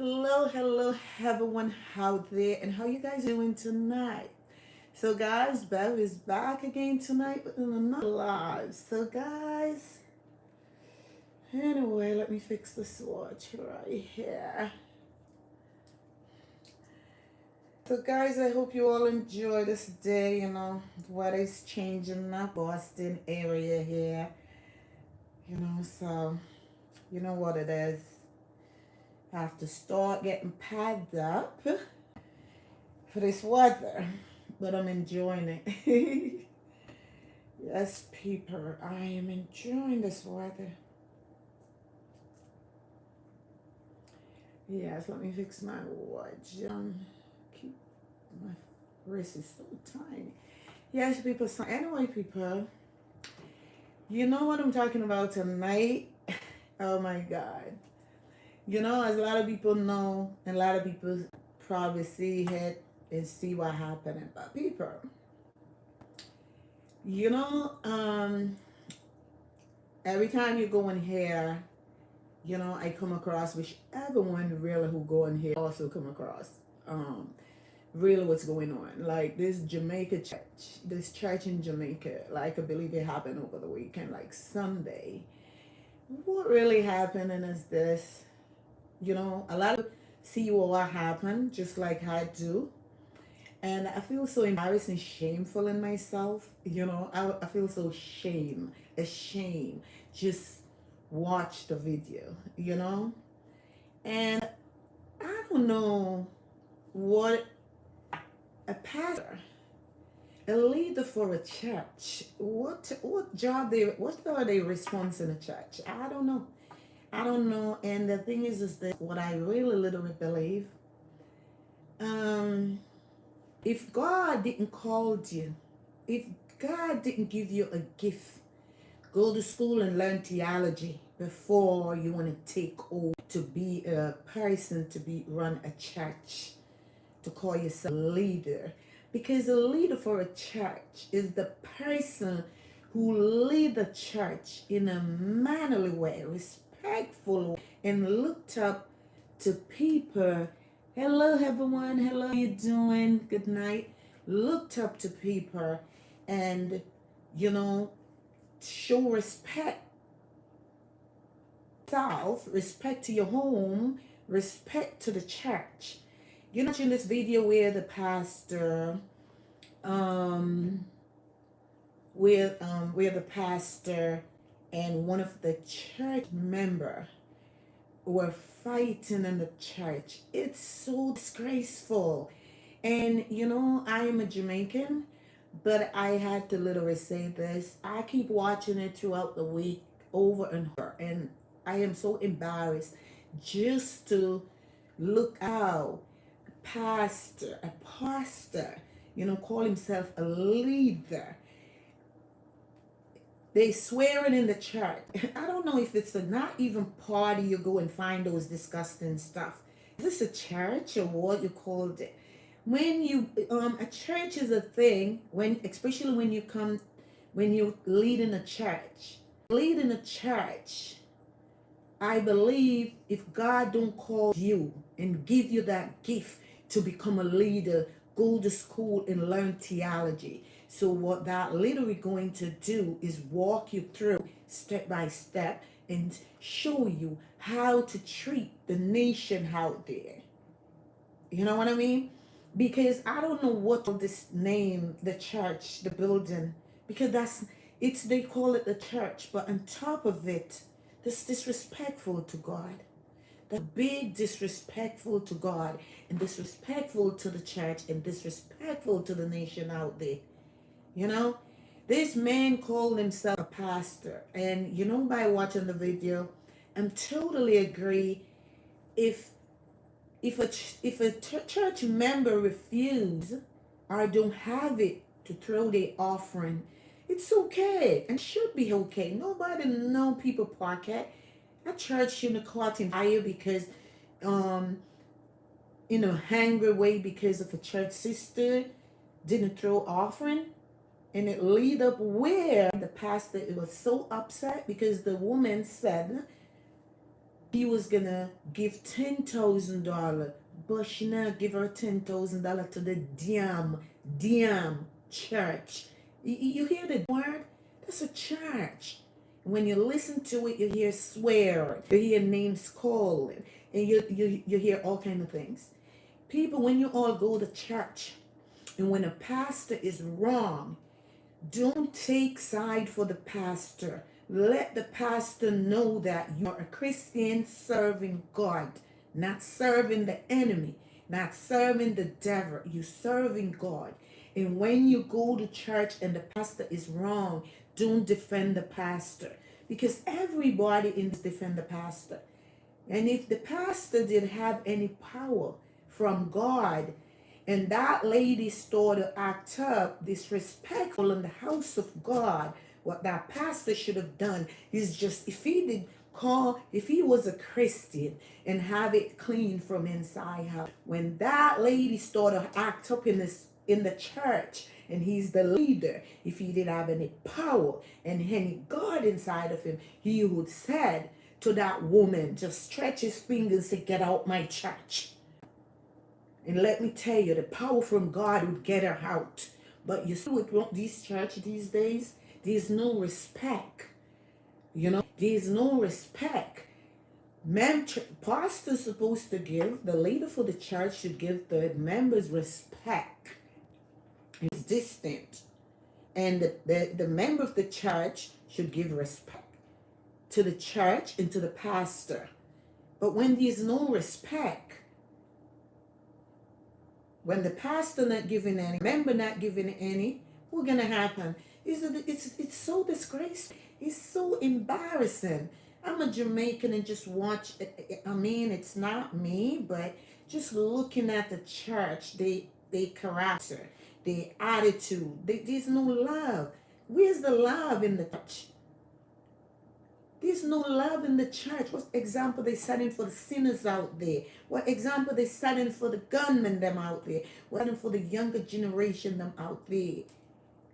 Hello, everyone out there, and how you guys doing tonight? So, guys, Bev is back again tonight with another live. So, guys, anyway, let me fix this watch right here. So, guys, I hope you all enjoy this day. The weather is changing up, Boston area here. So you know what it is. I have to start getting padded up for this weather, but I'm enjoying it. Yes, people, I am enjoying this weather. Yes, let me fix my watch. Keep my wrist is so tiny. Yes, people. So anyway, people, you know what I'm talking about tonight? Oh my God. As a lot of people know, and a lot of people probably see it and see what happened. But people, you know, um, every time you go in here, I come across, which everyone really who go in here also come across, really what's going on. Like this Jamaica church, this church in Jamaica, like I believe it happened over the weekend, like Sunday. What really happened is this, a lot of see what happened, just like I do. And I feel so embarrassed and shameful in myself. I feel so ashamed. Just watch the video. And I don't know what a pastor, a leader for a church, what are they response in a church? I don't know. I don't know. And the thing is that what I really literally believe, um, if God didn't call you, if God didn't give you a gift, go to school and learn theology before you want to take over to be a person to be run a church, to call yourself a leader. Because a leader for a church is the person who lead the church in a mannerly way, respectful, and looked up to people. Hello, everyone. Hello, how you doing? Good night. Looked up to people and, you know, show respect. Respect to your home, respect to the church. In this video where the pastor, where the pastor and one of the church member were fighting in the church. It's so disgraceful. And I am a Jamaican, but I had to literally say this. I keep watching it throughout the week over and over, and I am so embarrassed just to look out. A pastor, call himself a leader. They swearing in the church. I don't know if it's not even party you go and find those disgusting stuff. Is this a church or what you called it? When you a church is a thing especially when you lead in a church. Lead in a church. I believe if God don't call you and give you that gift to become a leader, go to school and learn theology. So what that literally going to do is walk you through step by step and show you how to treat the nation out there. You know what I mean? Because I don't know what this name, the church, the building, because they call it the church, but on top of it, that's disrespectful to God. That's big disrespectful to God and disrespectful to the church and disrespectful to the nation out there. This man called himself a pastor, and by watching the video, I'm totally agree. If a church member refuse or don't have it to throw their offering, it's okay and should be okay. Nobody know people pocket. A church shouldn't caught him fire because in a angry way because of a church sister didn't throw offering. And it lead up where the pastor was so upset because the woman said he was gonna give $10,000, but she not give her $10,000 to the damn church. You hear the word? That's a church. When you listen to it, you hear swear, you hear names called, and you hear all kind of things. People, when you all go to church, and when a pastor is wrong, don't take side for the pastor. Let the pastor know that you're a Christian serving God, not serving the enemy, not serving the devil. You're serving God. And when you go to church and the pastor is wrong, don't defend the pastor. Because everybody in this defend the pastor. And if the pastor did have any power from God, and that lady started to act up disrespectful in the house of God, what that pastor should have done is just, if he was a Christian and have it clean from inside her, when that lady started to act up in the church, and he's the leader, if he did have any power and any God inside of him, he would said to that woman, just stretch his fingers and get out my church. And let me tell you, the power from God would get her out. But you see with these churches these days, there's no respect. There's no respect. Pastor's supposed to give, the leader for the church should give the members respect. It's distant. And the member of the church should give respect to the church and to the pastor. But when there's no respect, when the pastor not giving any, member not giving any, what's gonna happen? It's so disgraceful. It's so embarrassing. I'm a Jamaican and just watch. I mean, it's not me, but just looking at the church, they character, their attitude. There's no love. Where's the love in the church? There's no love in the church. What example they setting for the sinners out there? What example they setting for the gunmen them out there? What setting for the younger generation them out there?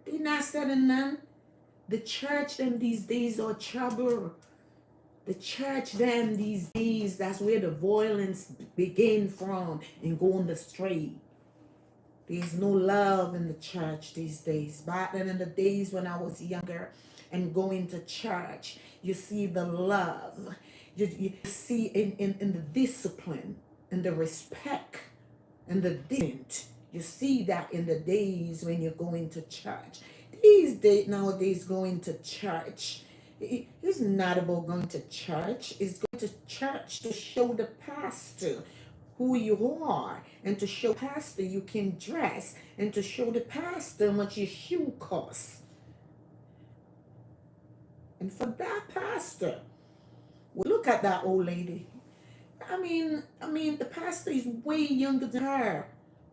They not setting none. The church them these days are trouble. The church them these days, that's where the violence begin from and going astray. There's no love in the church these days. Back then in the days when I was younger and going to church, you see the love. You see in the discipline and the respect and the dint. You see that in the days when you're going to church. These days, nowadays, going to church, it's not about going to church. It's going to church to show the pastor who you are, and to show pastor you can dress, and to show the pastor how much your shoe costs. And for that pastor, well, look at that old lady. I mean, the pastor is way younger than her.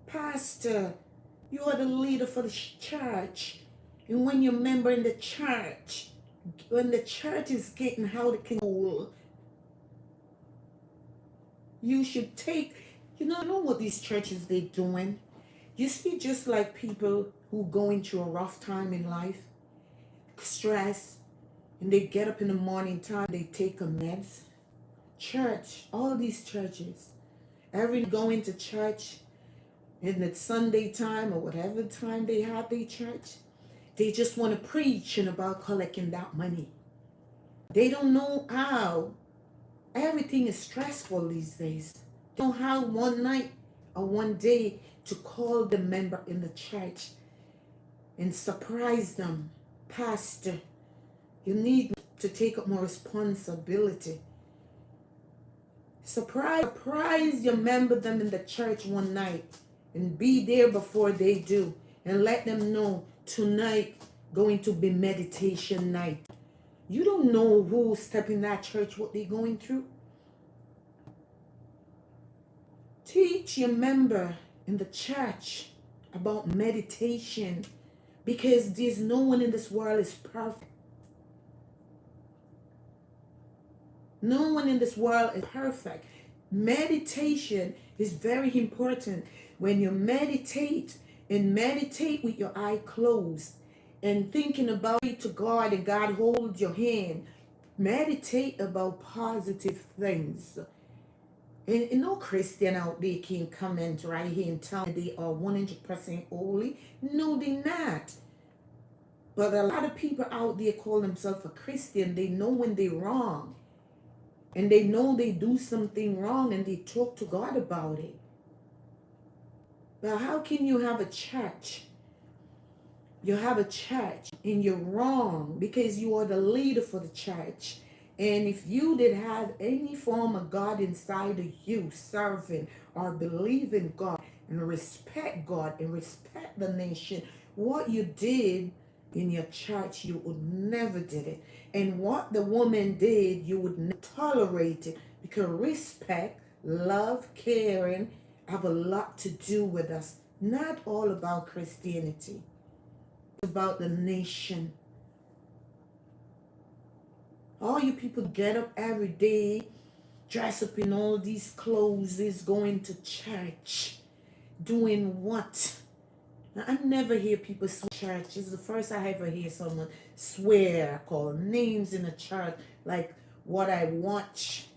Pastor, you are the leader for the church. And when you're a member in the church, when the church is getting out of control, you should take, you know what these churches they doing? You see, just like people who going through a rough time in life, stress, and they get up in the morning time, they take a meds. Church, all these churches, every going to church, in the Sunday time or whatever time they have their church, they just want to preach and about collecting that money. They don't know how everything is stressful these days. They don't have one night or one day to call the member in the church and surprise them. Pastor, you need to take up more responsibility. Surprise your member them in the church one night and be there before they do, and let them know tonight going to be meditation night. You don't know who step in that church, what they're going through. Teach your member in the church about meditation, because there's no one in this world is perfect. No one in this world is perfect. Meditation is very important. When you meditate, and meditate with your eye closed and thinking about it to God, and God holds your hand, Meditate about positive things. And no Christian out there can comment right here and tell me they are 100% holy. No, they're not. But a lot of people out there call themselves a Christian. They know when they're wrong. And they know they do something wrong and they talk to God about it. But how can you have a church? You have a church and you're wrong because you are the leader for the church. And if you did have any form of God inside of you, serving or believing God and respect God and respect the nation, what you did in your church, you would never did it. And what the woman did, you would never tolerate it, because respect, love, caring have a lot to do with us. Not all about Christianity. It's about the nation. All you people get up every day, dress up in all these clothes, is going to church. Doing what? Now, I never hear people swear church. It's the first I ever hear someone swear, call names in a church, like what I watch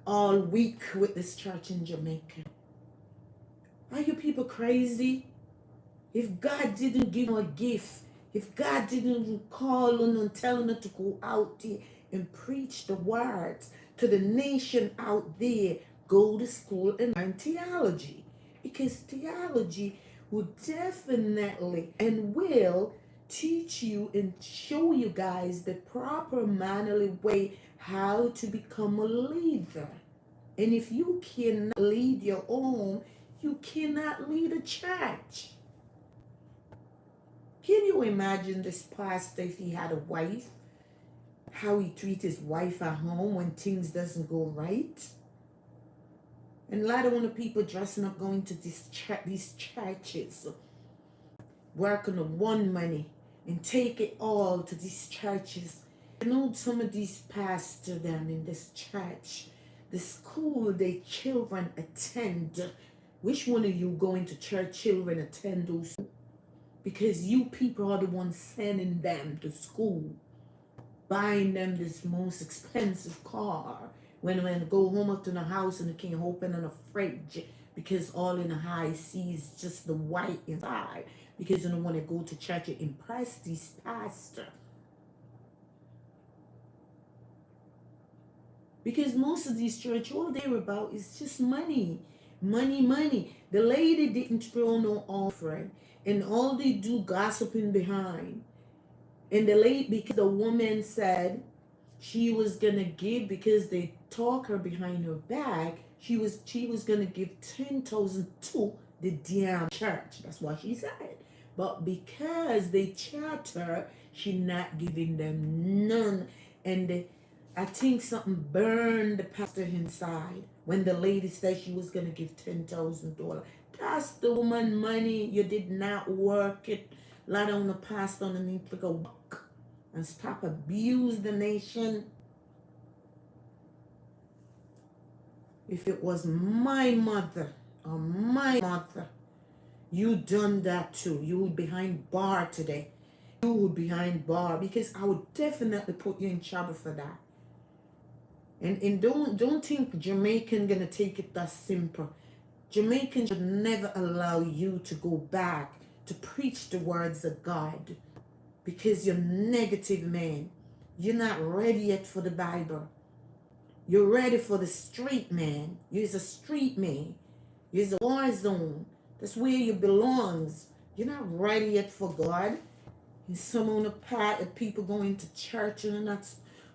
all week with this church in Jamaica. Are you people crazy? If God didn't give them a gift, if God didn't call them and tell them to go out there and preach the words to the nation out there, go to school and learn theology. Because theology will definitely and will teach you and show you guys the proper mannerly way how to become a leader. And if you cannot lead your own, you cannot lead a church. Can you imagine this pastor if he had a wife? How he treats his wife at home when things doesn't go right? And a lot of the people dressing up going to these churches, working on one money and take it all to these churches. You know, some of these pastors them in this church, the school their children attend. Which one of you going to church children attend those? Because you people are the ones sending them to school, buying them this most expensive car. When they go home up to the house and they can't open in a fridge because all in the high sees just the white inside. Because you don't want to go to church and impress these pastors. Because most of these church, all they're about is just money. Money, money. The lady didn't throw no offering. And all they do gossiping behind. And the lady, because the woman said she was gonna give, because they talk her behind her back, she was gonna give 10,000 to the damn church. That's what she said. But because they chat her, she not giving them none. And I think something burned the pastor inside when the lady said she was gonna give $10,000. That's the woman money. You did not work it. Lie on the pastor underneath to go work and stop abuse the nation. If it was my mother or my mother, you done that too. You would behind bar today. You would behind bar, because I would definitely put you in trouble for that. And don't think Jamaican gonna take it that simple. Jamaican should never allow you to go back to preach the words of God, because you're negative, man. You're not ready yet for the Bible. You're ready for the street, man. You're a street man. You're a war zone. That's where you belongs. You're not ready yet for God. And some on the part of people going to church and not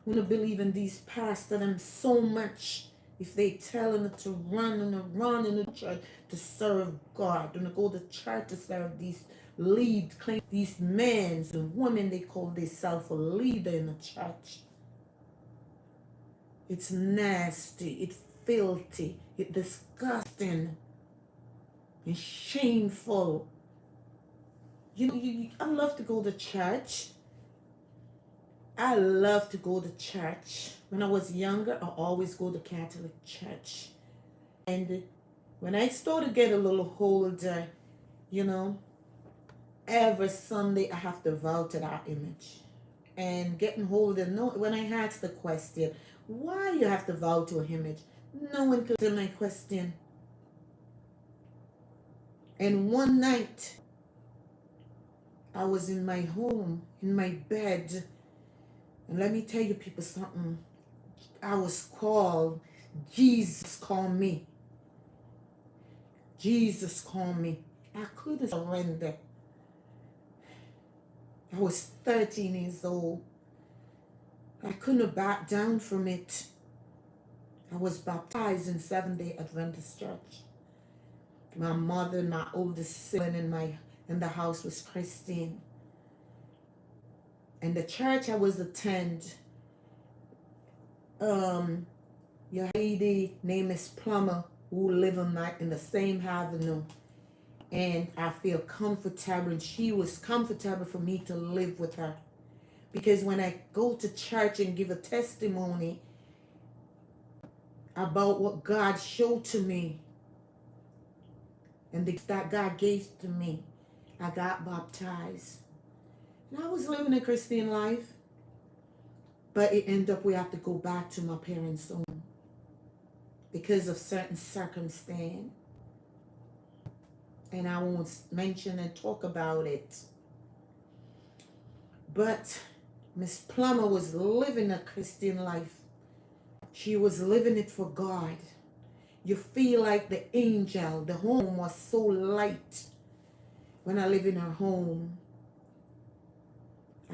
want to believe in these pastors them so much. If they telling them to run in the church to serve God, and to go to church to serve these claim these men and women they call themselves a leader in the church. It's nasty, it's filthy, it's disgusting, and shameful. You know, I love to go to church. I love to go to church. When I was younger, I always go to Catholic church. And when I started to get a little older, you know, every Sunday I have to vow to that image. and getting older, no, when I asked the question, why you have to vow to an image, no one could answer my question. And one night, I was in my home, in my bed, and let me tell you people something. I was called, Jesus called me. Jesus called me. I couldn't surrender. I was 13 years old. I couldn't back down from it. I was baptized in Seventh-day Adventist Church. My mother, my oldest sibling in the house was Christian. And the church I was attend, your lady named Miss Plummer, who live in the same avenue. And I feel comfortable, and she was comfortable for me to live with her. Because when I go to church and give a testimony about what God showed to me and that God gave to me, I got baptized. And I was living a Christian life, but it ended up we have to go back to my parents' home because of certain circumstance. And I won't mention and talk about it. But Miss Plummer was living a Christian life. She was living it for God. You feel like the angel. The home was so light. When I lived in her home,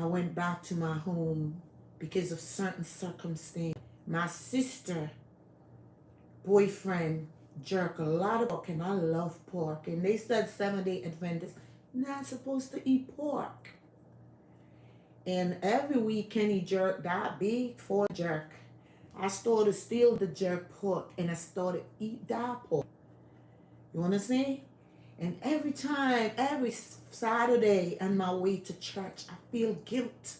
I went back to my home because of certain circumstance. My sister, boyfriend, jerk a lot of pork, and I love pork. And they said Seventh-day Adventists not supposed to eat pork. And every weekend he jerked that big for a jerk. I started to steal the jerk pork and I started to eat that pork. You understand? And every time, every Saturday on my way to church, I feel guilt.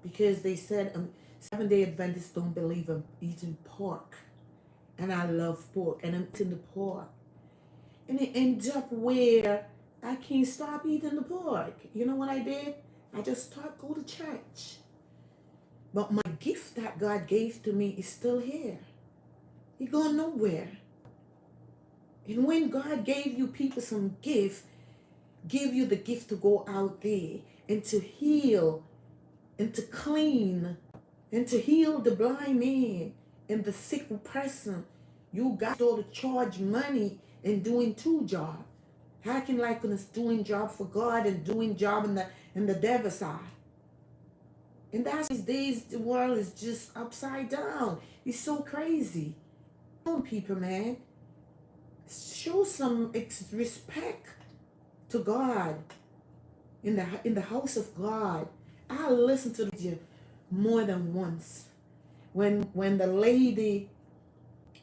Because they said Seventh-day Adventists don't believe in eating pork. And I love pork and I'm eating the pork. And it ends up where I can't stop eating the pork. You know what I did? I just started go to church. But my gift that God gave to me is still here. It going nowhere. And when God gave you people some gift, give you the gift to go out there and to heal and to clean and to heal the blind man and the sick person, you got to charge money and doing two jobs. How can like us doing job for God and doing job in the devil side? And that's these days the world is just upside down. It's so crazy. Come on, people, man. Show some respect to God in the house of God. I listened to you more than once. When the lady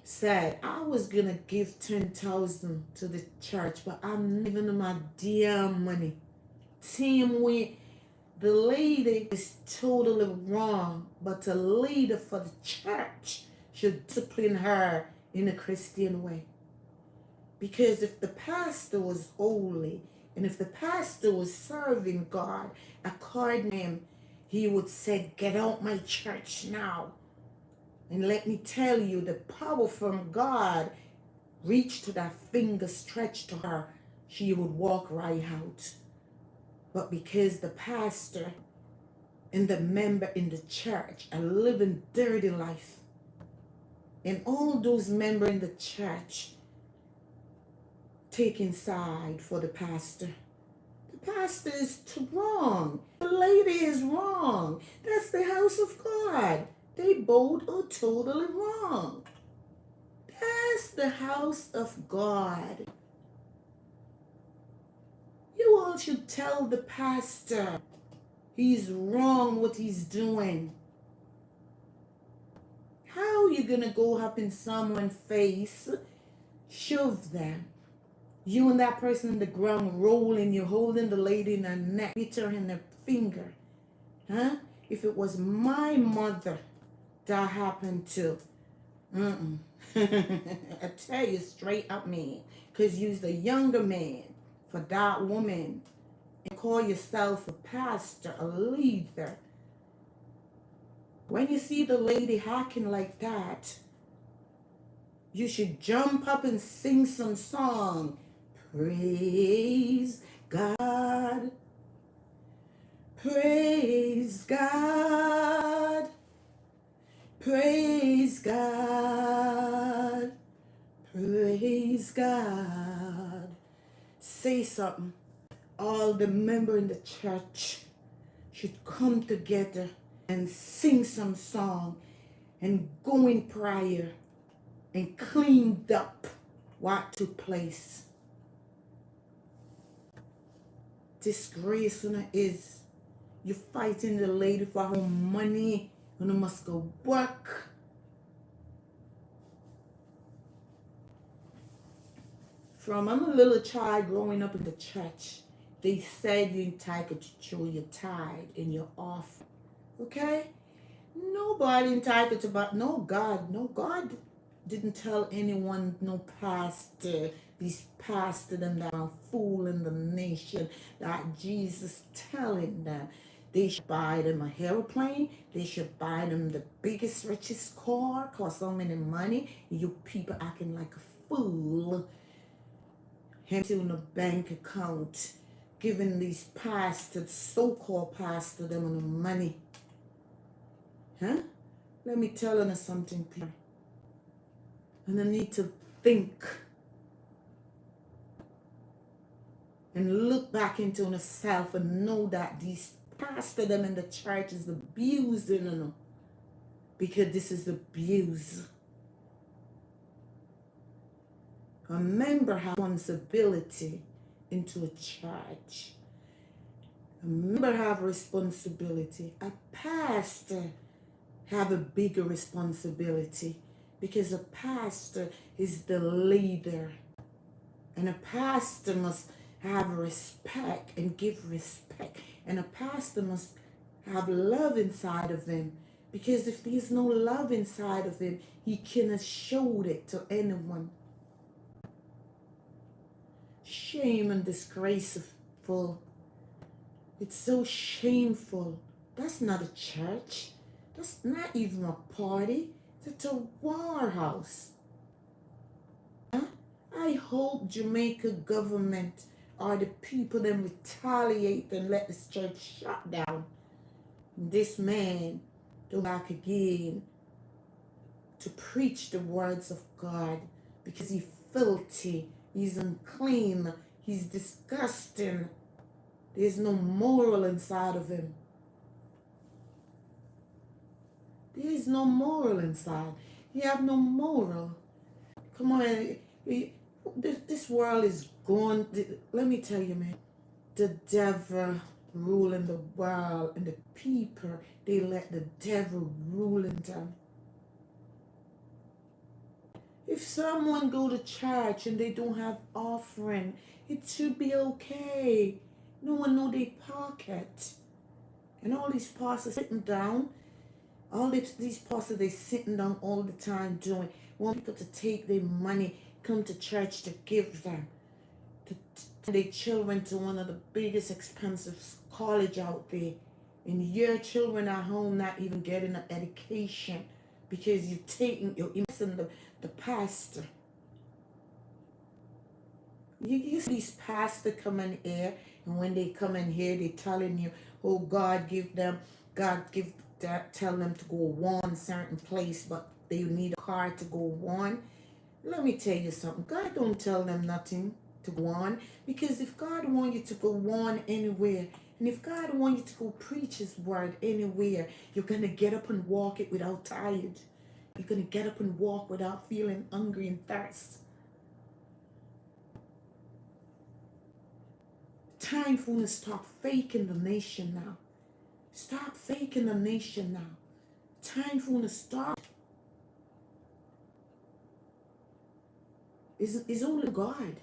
said, I was going to give 10,000 to the church, but I'm not giving my damn money. Same way, the lady is totally wrong, but the leader for the church should discipline her in a Christian way. Because if the pastor was holy, and if the pastor was serving God according to him, he would say, get out my church now. And let me tell you, the power from God reached to that finger stretched to her, she would walk right out. But because the pastor and the member in the church are living dirty life, and all those members in the church taking side for the pastor is too wrong. The lady is wrong. That's the house of God. They both are totally wrong. That's the house of God. You all should tell the pastor he's wrong what he's doing. How are you going to go up in someone's face, shove them? You and that person in the ground rolling, you're holding the lady in her neck, hit her in her finger. Huh? If it was my mother that happened to, I tell you straight up, man, because you're the younger man for that woman and call yourself a pastor, a leader. When you see the lady hacking like that, you should jump up and sing some song. Praise God. Praise God. Praise God. Praise God. Say something. All the members in the church should come together and sing some song and go in prayer and cleaned up what took place. Disgrace is you fighting the lady for her money and you must go work. From I'm a little child growing up in the church, they said you're entitled to show your tithe and your offering. Okay? Nobody entitled to, but no God didn't tell anyone, no pastor, these pastor them that are fooling the nation, that Jesus telling them they should buy them a airplane, they should buy them the biggest, richest car, cost so many money, you people acting like a fool, empty in a bank account, giving these pastors, so-called pastors, them the money. Huh? Let me tell you something, Peter. And I need to think and look back into yourself and know that these pastors them in the church is abusing them, because this is abuse. A member has responsibility into a church. A member have responsibility. A pastor have a bigger responsibility, because a pastor is the leader, and a pastor must have respect and give respect, and a pastor must have love inside of him, because if there's no love inside of him, he cannot show it to anyone. Shame and disgraceful. It's so shameful. That's not a church. That's not even a party. It's a warehouse. Huh? I hope Jamaica government or the people then retaliate and let this church shut down. This man go back again to preach the words of God, because he's filthy, he's unclean, he's disgusting. There's no moral inside of him. There is no moral inside. You have no moral. Come on, this world is gone. Let me tell you, man, the devil ruling the world, and the people, they let the devil rule in them. If someone go to church and they don't have offering, it should be okay. No one know their pocket. And all these pastors sitting down, all these pastors, they sitting down all the time doing, want people to take their money, come to church to give them, to send their children to one of the biggest expensive college out there. And your children at home not even getting an education, because you're missing the pastor. You see these pastors come in here, and when they come in here, they telling you, oh, God give them, tell them to go one certain place, but they need a car to go one. Let me tell you something. God don't tell them nothing to go on, because if God want you to go on anywhere, and if God want you to go preach his word anywhere, you're going to get up and walk it without tired. You're going to get up and walk without feeling hungry and thirst. Time for you to stop faking the nation now. Stop faking the nation now. Time for you to stop. It's only God.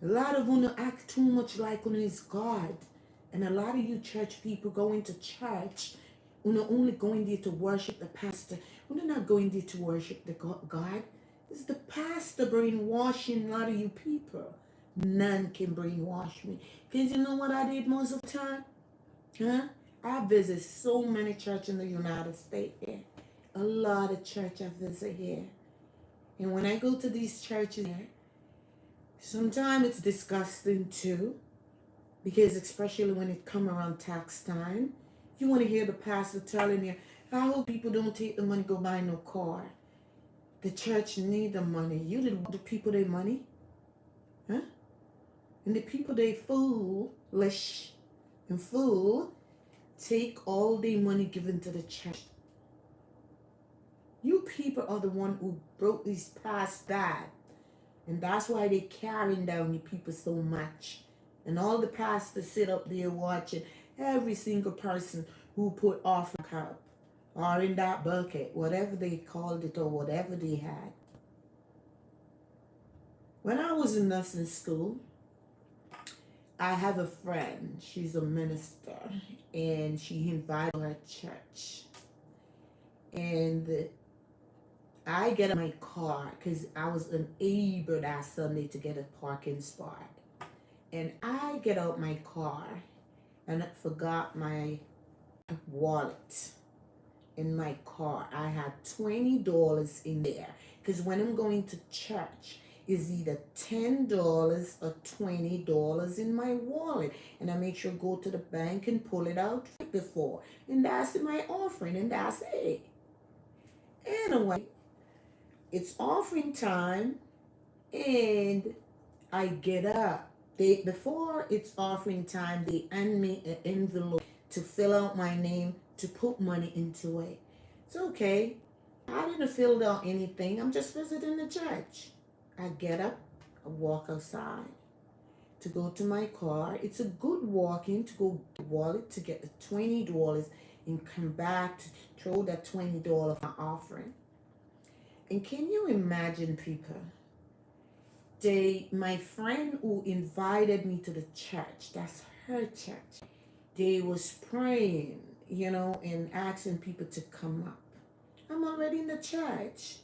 A lot of you act too much like you is God. And a lot of you church people going to church, you're only going there to worship the pastor. You're not going there to worship the God. It's the pastor brainwashing a lot of you people. None can brainwash me. Because you know what I did most of the time? Huh? I visit so many churches in the United States here. A lot of church I visit here. And when I go to these churches here, sometimes it's disgusting too. Because especially when it come around tax time, you want to hear the pastor telling you, I hope people don't take the money, go buy no car. The church need the money. You didn't want the people their money. Huh? And the people they foolish and fool take all the money given to the church. You people are the one who broke these past that. And that's why they carrying down you people so much. And all the pastors sit up there watching every single person who put offering cup or in that bucket, whatever they called it or whatever they had. When I was in nursing school, I have a friend. She's a minister, and she invited her church. And I get in my car because I was unable that Sunday to get a parking spot. And I get out my car and I forgot my wallet in my car. I had $20 in there because when I'm going to church, is either $10 or $20 in my wallet, and I make sure go to the bank and pull it out right before, and that's my offering, and that's it. Anyway, it's offering time, and I get up. Before it's offering time, they hand me an envelope to fill out my name to put money into it. It's okay. I didn't fill out anything. I'm just visiting the church. I get up, I walk outside to go to my car. It's a good walking to go get the wallet to get the $20 and come back to throw that $20 my offering. And can you imagine, people? My friend who invited me to the church, that's her church, they was praying, and asking people to come up. I'm already in the church.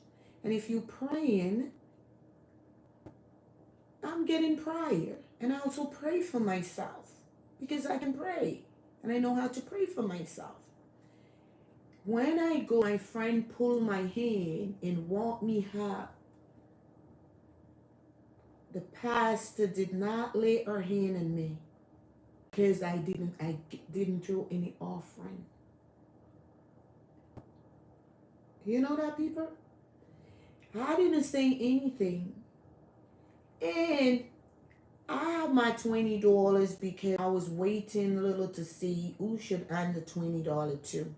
And if you're praying, I'm getting prayer. And I also pray for myself because I can pray. And I know how to pray for myself. When I go, my friend pulled my hand and walked me up. The pastor did not lay her hand on me because I didn't throw any offering. You know that, people? I didn't say anything. And I have my $20 because I was waiting a little to see who should hand the $20 to.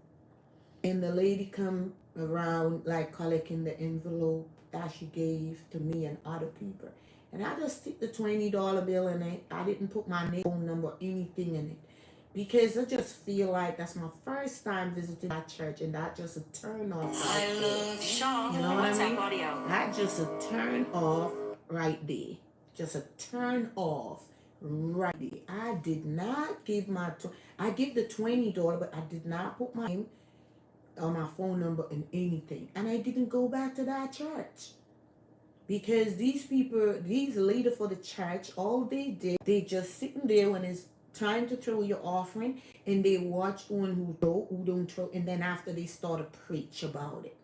And the lady come around like collecting the envelope that she gave to me and other people. And I just stick the $20 bill in it. I didn't put my name, phone number, anything in it. Because I just feel like that's my first time visiting that church, and that just a turn off right there. You know what I mean? That just a turn off right there. Just a turn off right there. I did not give I give the $20, but I did not put my name or my phone number in anything. And I didn't go back to that church. Because these leaders for the church, all they did, they just sitting there when it's time to throw your offering, and they watch who throw, who don't throw, and then after they start to preach about it.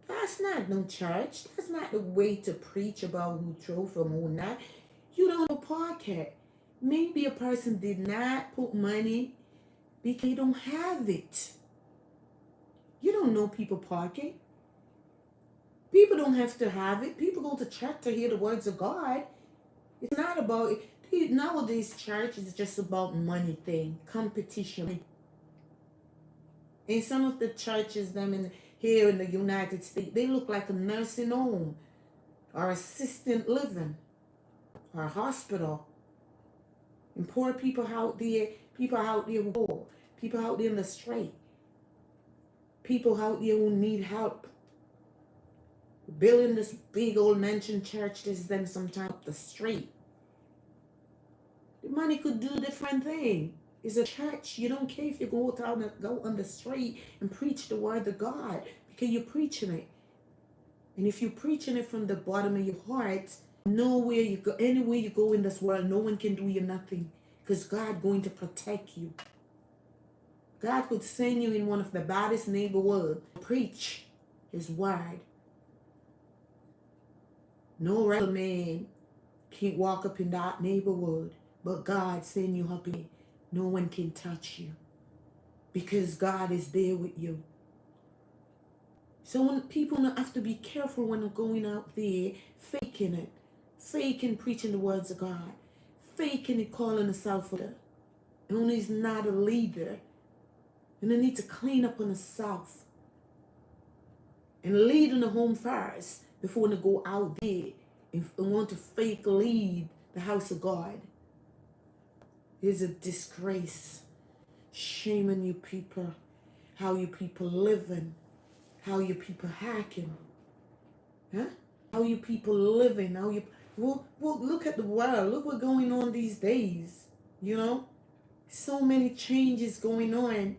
That's not no church. That's not the way to preach about who throw from who not. You don't know pocket. Maybe a person did not put money because they don't have it. You don't know people pocket. People don't have to have it. People go to church to hear the words of God. It's not about it. Nowadays, church is just about money thing, competition. And some of the churches, here in the United States, they look like a nursing home or assisted living or a hospital. And poor people out there who poor, people out there in the street, people out there who need help. Building this big old mansion church, this is them sometime up the street. The money could do different thing. It's a church. You don't care if you go on the street and preach the word of God because you're preaching it. And if you're preaching it from the bottom of your heart, anywhere you go in this world, no one can do you nothing because God going to protect you. God could send you in one of the baddest neighborhood, preach his word. No regular man can't walk up in that neighborhood, but God send you up in. No one can touch you because God is there with you. So when people have to be careful when they're going out there faking it, faking preaching the words of God, faking it calling themselves a leader. And he's not a leader. And they need to clean up on themselves and lead in the home first before they go out there and want to fake lead the house of God. It's a disgrace. Shame on you people. How you people living. How you people hacking. Huh? How you people living. How you... Well, look at the world. Look what's going on these days. You know? So many changes going on.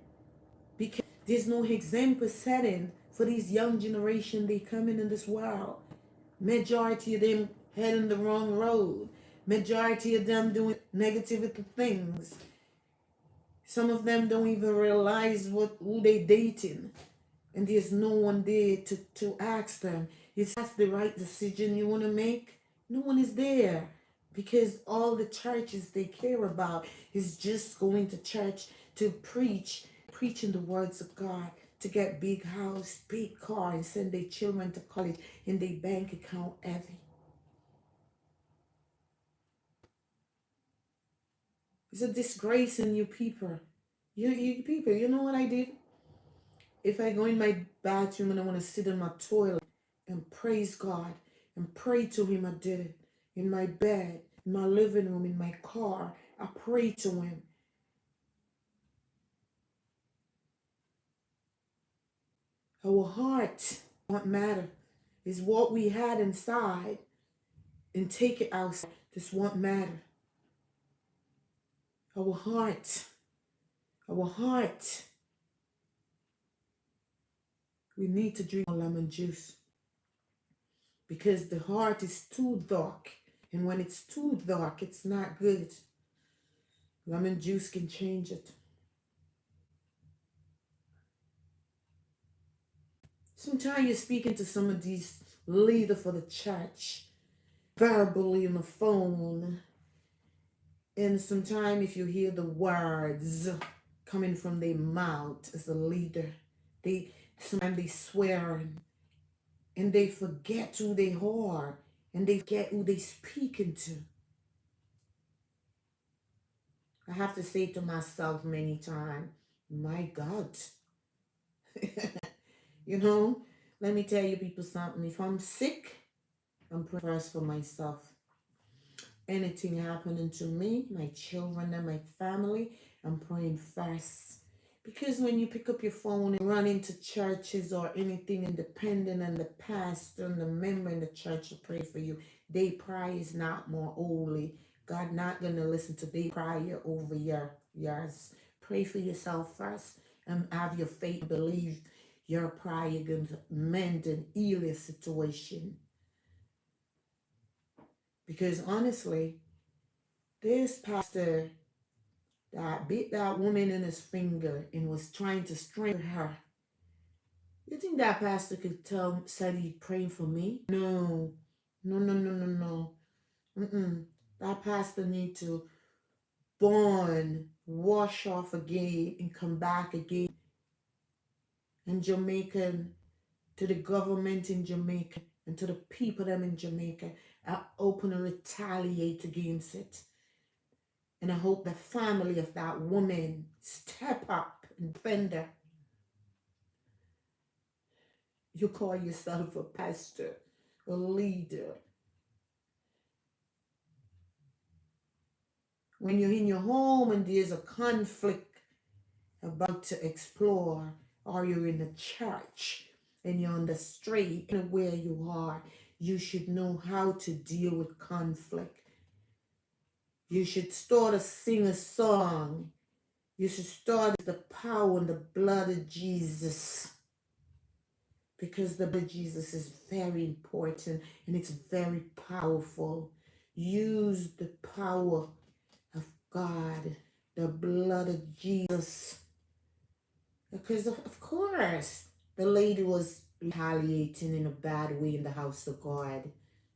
Because there's no example setting for these young generation they coming in this world. Majority of them heading the wrong road. Majority of them doing negative things. Some of them don't even realize who they dating. And there's no one there to ask them, is that the right decision you want to make? No one is there. Because all the churches they care about is just going to church to preaching the words of God, to get big house, big car, and send their children to college, and their bank account heavy. It's a disgrace in you people. You people, you know what I did? If I go in my bathroom and I want to sit in my toilet and praise God and pray to him, I did it. In my bed, in my living room, in my car, I pray to him. Our heart won't matter. It's what we had inside and take it outside. This won't matter. Our heart. We need to drink lemon juice because the heart is too dark. And when it's too dark, it's not good. Lemon juice can change it. Sometimes you're speaking to some of these leaders for the church, verbally on the phone. And sometimes if you hear the words coming from their mouth as a leader, sometimes they swear and they forget who they are and they forget who they speaking to. I have to say to myself many times, my God. You know, let me tell you people something. If I'm sick, I'm praying first for myself. Anything happening to me, my children and my family, I'm praying first. Because when you pick up your phone and run into churches or anything independent and the pastor and the member in the church to pray for you, their prayer is not more holy. God not going to listen to their prayer over yours. Pray for yourself first and have your faith, believe your prayer going to mend and heal your situation. Because honestly, this pastor that bit that woman in his finger and was trying to strangle her. You think that pastor could said he praying for me? No. No. That pastor need to burn, wash off again, and come back again. And Jamaican, to the government in Jamaica and to the people them in Jamaica, I open and retaliate against it. And I hope the family of that woman step up and defend her. You call yourself a pastor, a leader. When you're in your home and there's a conflict about to explore, or you're in a church and you're on the street and where you are, you should know how to deal with conflict. You should start to sing a song. You should start with the power and the blood of Jesus. Because the blood of Jesus is very important and it's very powerful. Use the power of God, the blood of Jesus. Because of course the lady was retaliating in a bad way in the house of God.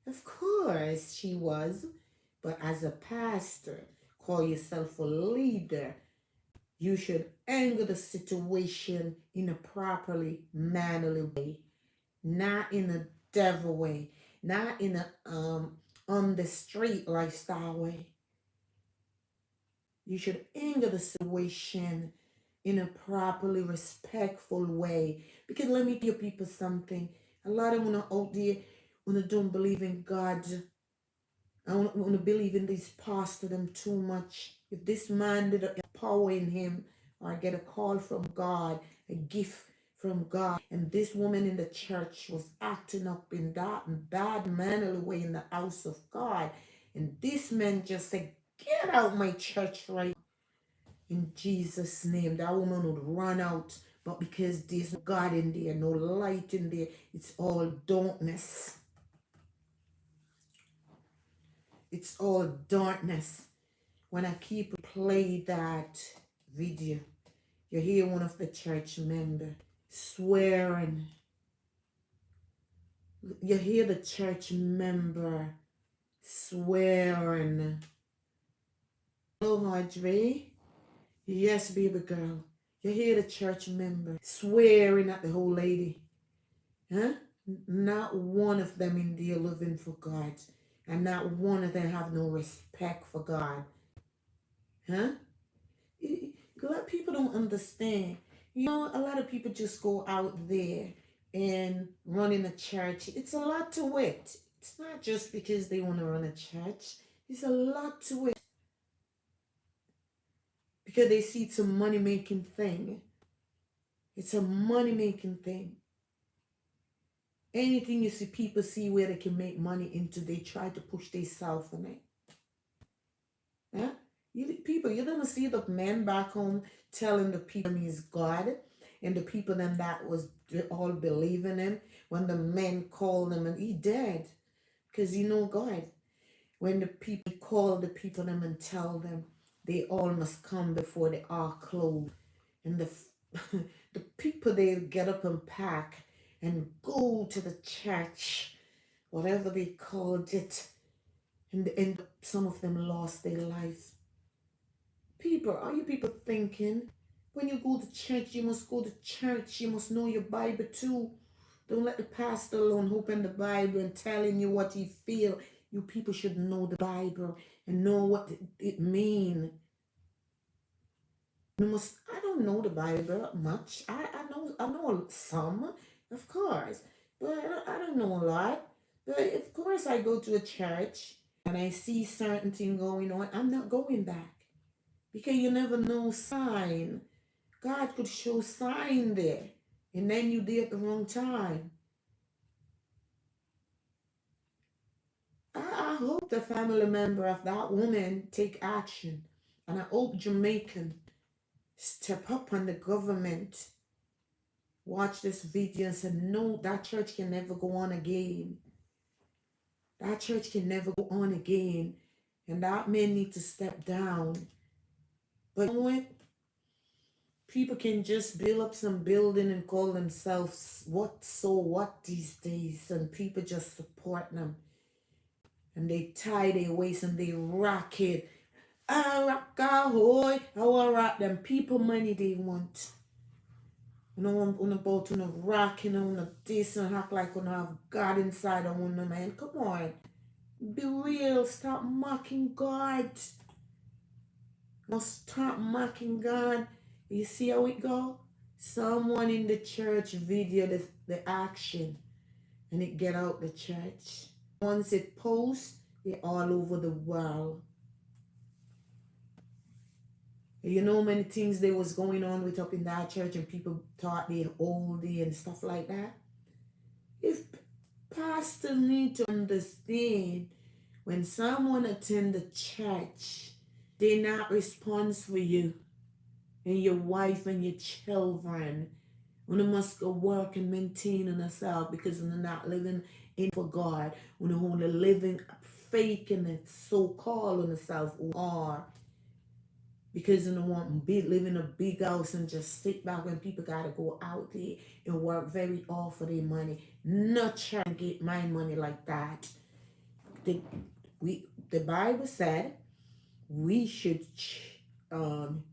Of course she was. But as a pastor, call yourself a leader, you should anger the situation in a properly mannerly way, not in a devil way, not in a on the street lifestyle way. You should anger the situation in a properly respectful way. Because let me tell you people something. A lot of them are out there when they don't believe in God. I want to believe in these pastors them too much. If this man did a power in him, or get a call from God, a gift from God, and this woman in the church was acting up in that bad mannerly way in the house of God, and this man just said, "Get out my church right in Jesus' name," that woman would run out. But because there's no God in there, no light in there, it's all darkness. It's all darkness. When I keep play that video, you hear one of the church member swearing. You hear the church member swearing. Hello, Audrey. Yes, baby girl. You hear the church member swearing at the whole lady. Huh? Not one of them in there living for God. And not one of them have no respect for God. Huh? A lot of people don't understand. You know, a lot of people just go out there and run in a church. It's a lot to it. It's not just because they want to run a church. It's a lot to it. Because they see it's a money making thing. It's a money making thing. Anything you see people see where they can make money into, they try to push themselves in it. Yeah? You don't see the men back home telling the people he's God, and the people then that was all believing him, when the men called him and he dead because he know God. When the people call the people them and tell them they all must come before the ark closed, and the people they get up and pack and go to the church, whatever they called it, and some of them lost their life. People, are you people thinking when you go to church, you must go to church, you must know your Bible too? Don't let the pastor alone open the Bible and telling you what he feel. You people should know the Bible and know what it mean. You must. I don't know the Bible much. I know some, of course, but I don't know a lot. But of course, I go to a church and I see certain thing going on. I'm not going back. Because you never know sign. God could show sign there. And then you did at the wrong time. I hope the family member of that woman take action. And I hope Jamaican step up on the government. Watch this video and say, no, that church can never go on again. That church can never go on again. And that man need to step down. But you know what? People can just build up some building and call themselves what these days, and people just support them. And they tie their waist and they rock it. I rock a hoy, I will rock them. People money they want. You know, on about on a rocking on a this and act like on have God inside of one man. Come on. Be real. Stop mocking God. Must stop mocking God. You see how it go? Someone in the church video the action and it get out the church. Once it posts, it all over the world. You know many things they was going on with up in that church and people thought they oldie and stuff like that. If pastor need to understand when someone attend the church, they not response for you and your wife and your children. When you must go work and maintain on yourself because you're not living in for God. When you're only living faking it, so called on yourself who are. because you don't want to be live in a big house and just sit back when people gotta go out there and work very hard for their money. Not trying to get my money like that. The the Bible said we should um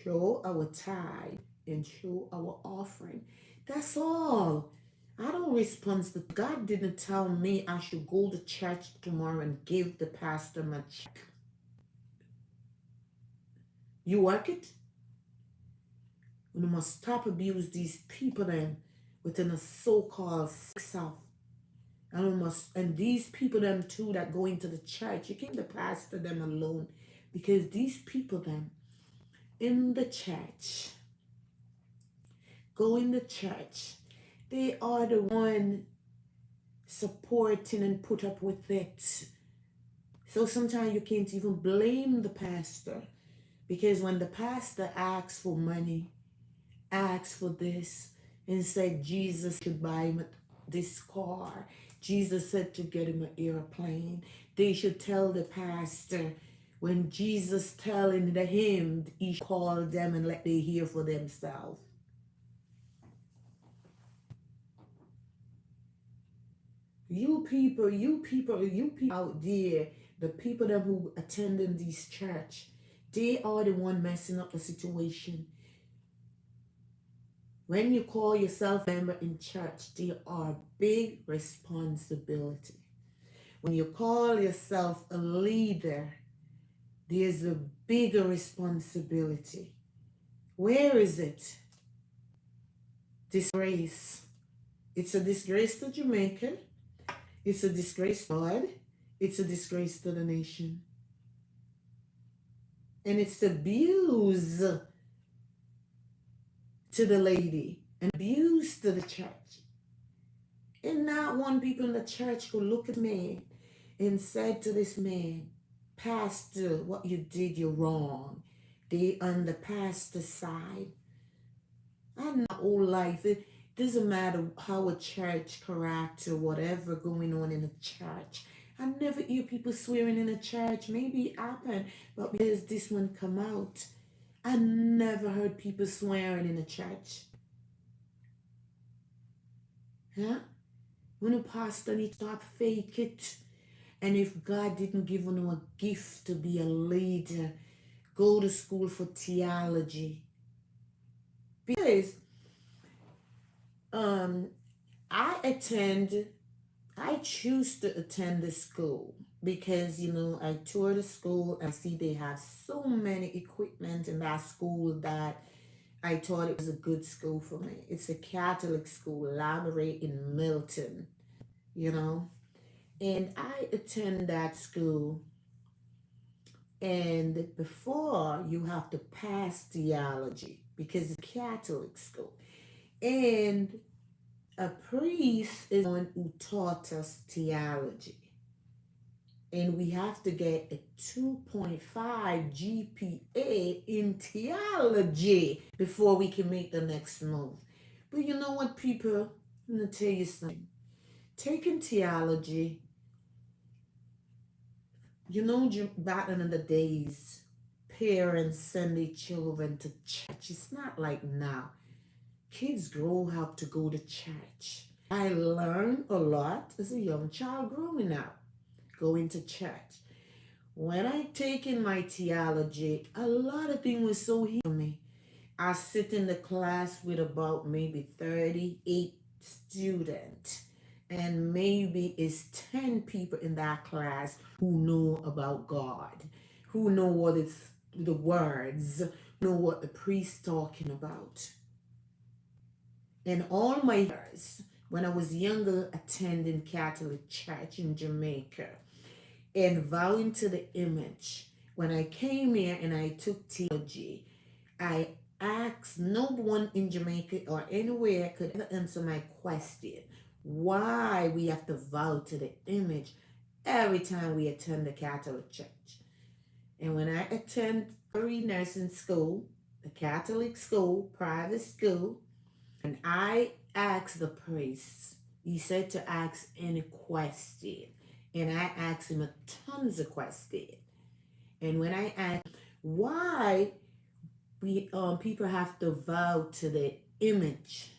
show our tithe and show our offering. That's all. I don't respond to God didn't tell me I should go to church tomorrow and give the pastor my check. You work it? We must stop abuse these people then within a so-called self. And we must, and these people them too that go into the church, you can't the pastor them alone, because these people them in the church, go in the church, they are the one supporting and put up with it. So sometimes you can't even blame the pastor, because when the pastor asks for money, asks for this, and said Jesus should buy him this car, Jesus said to get him an airplane, they should tell the pastor when Jesus telling him, he should call them and let they hear for themselves. You people out there, the people that who attending these church, they are the one messing up the situation. When you call yourself a member in church, there are big responsibility. When you call yourself a leader, there's a bigger responsibility. Where is it? Disgrace. It's a disgrace to Jamaica. It's a disgrace to God. It's a disgrace to the nation. And it's abuse to the lady and abuse to the church. And not one people in the church could look at me and said to this man, Pastor, what you did, you're wrong. They on the pastor's side. I know all life. It doesn't matter how a church character, whatever going on in a church. I never hear people swearing in a church. Maybe it happened, but because this one come out, I never heard people swearing in a church. Huh? When a pastor needs to stop fake it. And if God didn't give you a gift to be a leader, go to school for theology. Because I choose to attend the school because I tour the school and see they have so many equipment in that school that I thought it was a good school for me. It's a Catholic school, Labouré in Milton, and I attend that school. And before, you have to pass theology because it's a Catholic school. And a priest is one who taught us theology. And we have to get a 2.5 GPA in theology before we can make the next move. But you know what, people? I'm going to tell you something. Taking theology, back in the days, parents send their children to church. It's not like now. Kids grow up to go to church. I learned a lot as a young child growing up, going to church. When I taken my theology, a lot of things was so easy for me. I sit in the class with about maybe 38 students, and maybe it's 10 people in that class who know about God, who know what it's the words, know what the priest talking about. And all my years, when I was younger, attending Catholic church in Jamaica and vowing to the image, when I came here and I took theology, I asked, no one in Jamaica or anywhere could ever answer my question, why we have to vow to the image every time we attend the Catholic church. And when I attend nursing school, the Catholic school, private school, and I asked the priest, he said to ask any question. And I asked him a tons of questions. And when I asked, why we people have to vow to the image.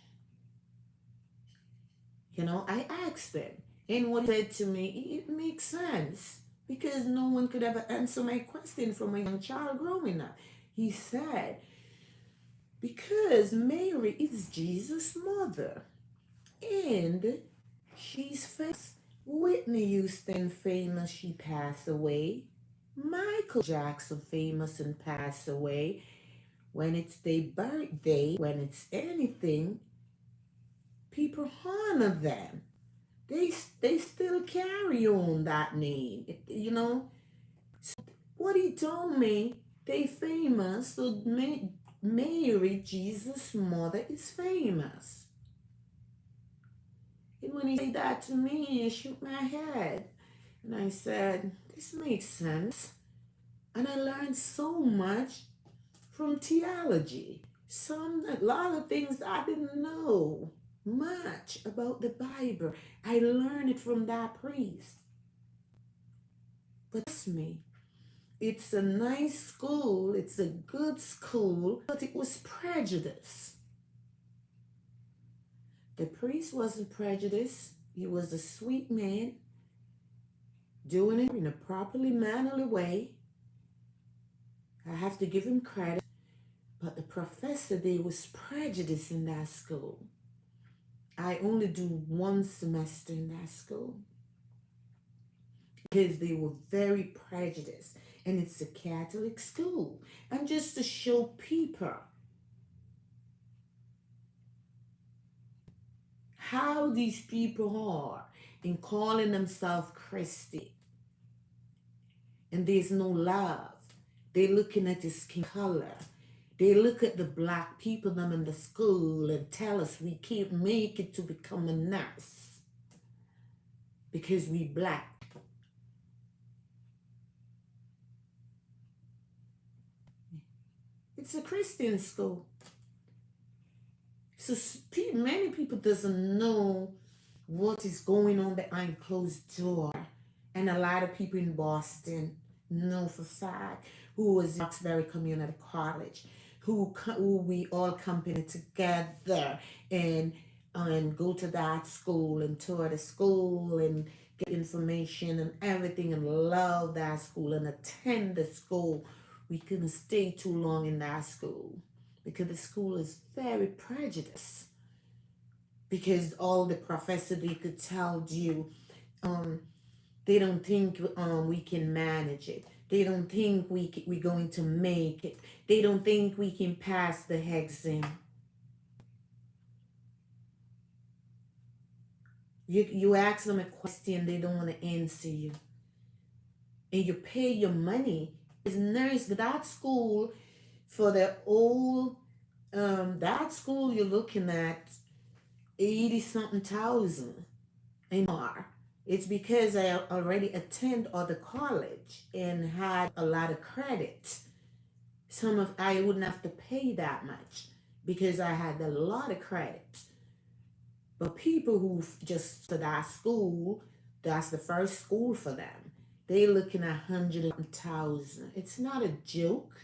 I asked them, and what he said to me, it makes sense because no one could ever answer my question from a young child growing up. He said, because Mary is Jesus' mother, and she's famous. Whitney Houston famous, she passed away. Michael Jackson famous and passed away. When it's their birthday, when it's anything, people honor them. They still carry on that name. So what he told me, they famous. So Mary, Jesus' mother, is famous. And when he said that to me, I shook my head. And I said, this makes sense. And I learned so much from theology. A lot of things I didn't know much about the Bible. I learned it from that priest. But trust me, it's a nice school, it's a good school, but it was prejudice. The priest wasn't prejudiced. He was a sweet man, doing it in a properly mannerly way. I have to give him credit. But the professor, there was prejudice in that school. I only do one semester in that school because they were very prejudiced. And it's a Catholic school. And just to show people how these people are in calling themselves Christian. And there's no love. They're looking at the skin color. They look at the black people them in the school and tell us we can't make it to become a nurse because we black. It's a Christian school. So many people doesn't know what is going on behind closed door. And a lot of people in Boston know for fact who was in Roxbury Community College, who we all company together and go to that school and tour the school and get information and everything and love that school and attend the school. We couldn't stay too long in that school because the school is very prejudiced. Because all the professors they could tell you, they don't think we can manage it. They don't think we're going to make it. They don't think we can pass the exam. You ask them a question, they don't want to answer you. And you pay your money. It's nice, but that school, for the old, that school you're looking at 80 something thousand and more. It's because I already attend other college and had a lot of credit. I wouldn't have to pay that much because I had a lot of credit. But people who just to that school, that's the first school for them. They looking at 100,000. It's not a joke.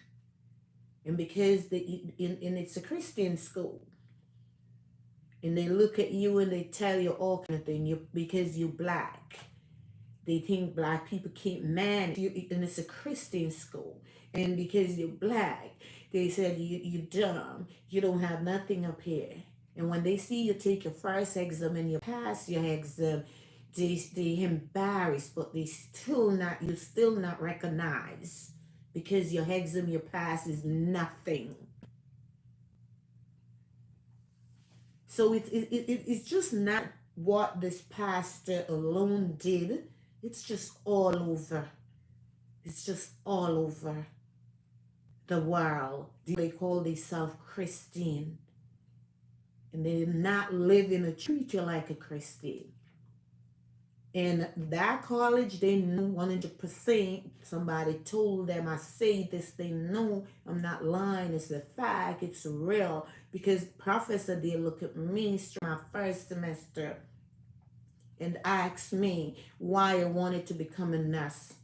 And because it's a Christian school, and they look at you and they tell you all kind of thing. Because you're black, they think black people can't manage. And it's a Christian school, and because you're black, they said you're dumb. You don't have nothing up here. And when they see you take your first exam and you pass your exam, they embarrassed, but you still not recognized because your exam you pass is nothing. So it's just not what this pastor alone did. It's just all over. It's just all over the world. They call themselves Christian. And they're not living or treat you like a Christian. And that college, they knew 100%. Somebody told them, I say this, they know I'm not lying. It's a fact. It's real. Because professor did look at me my first semester and asked me why I wanted to become a nurse.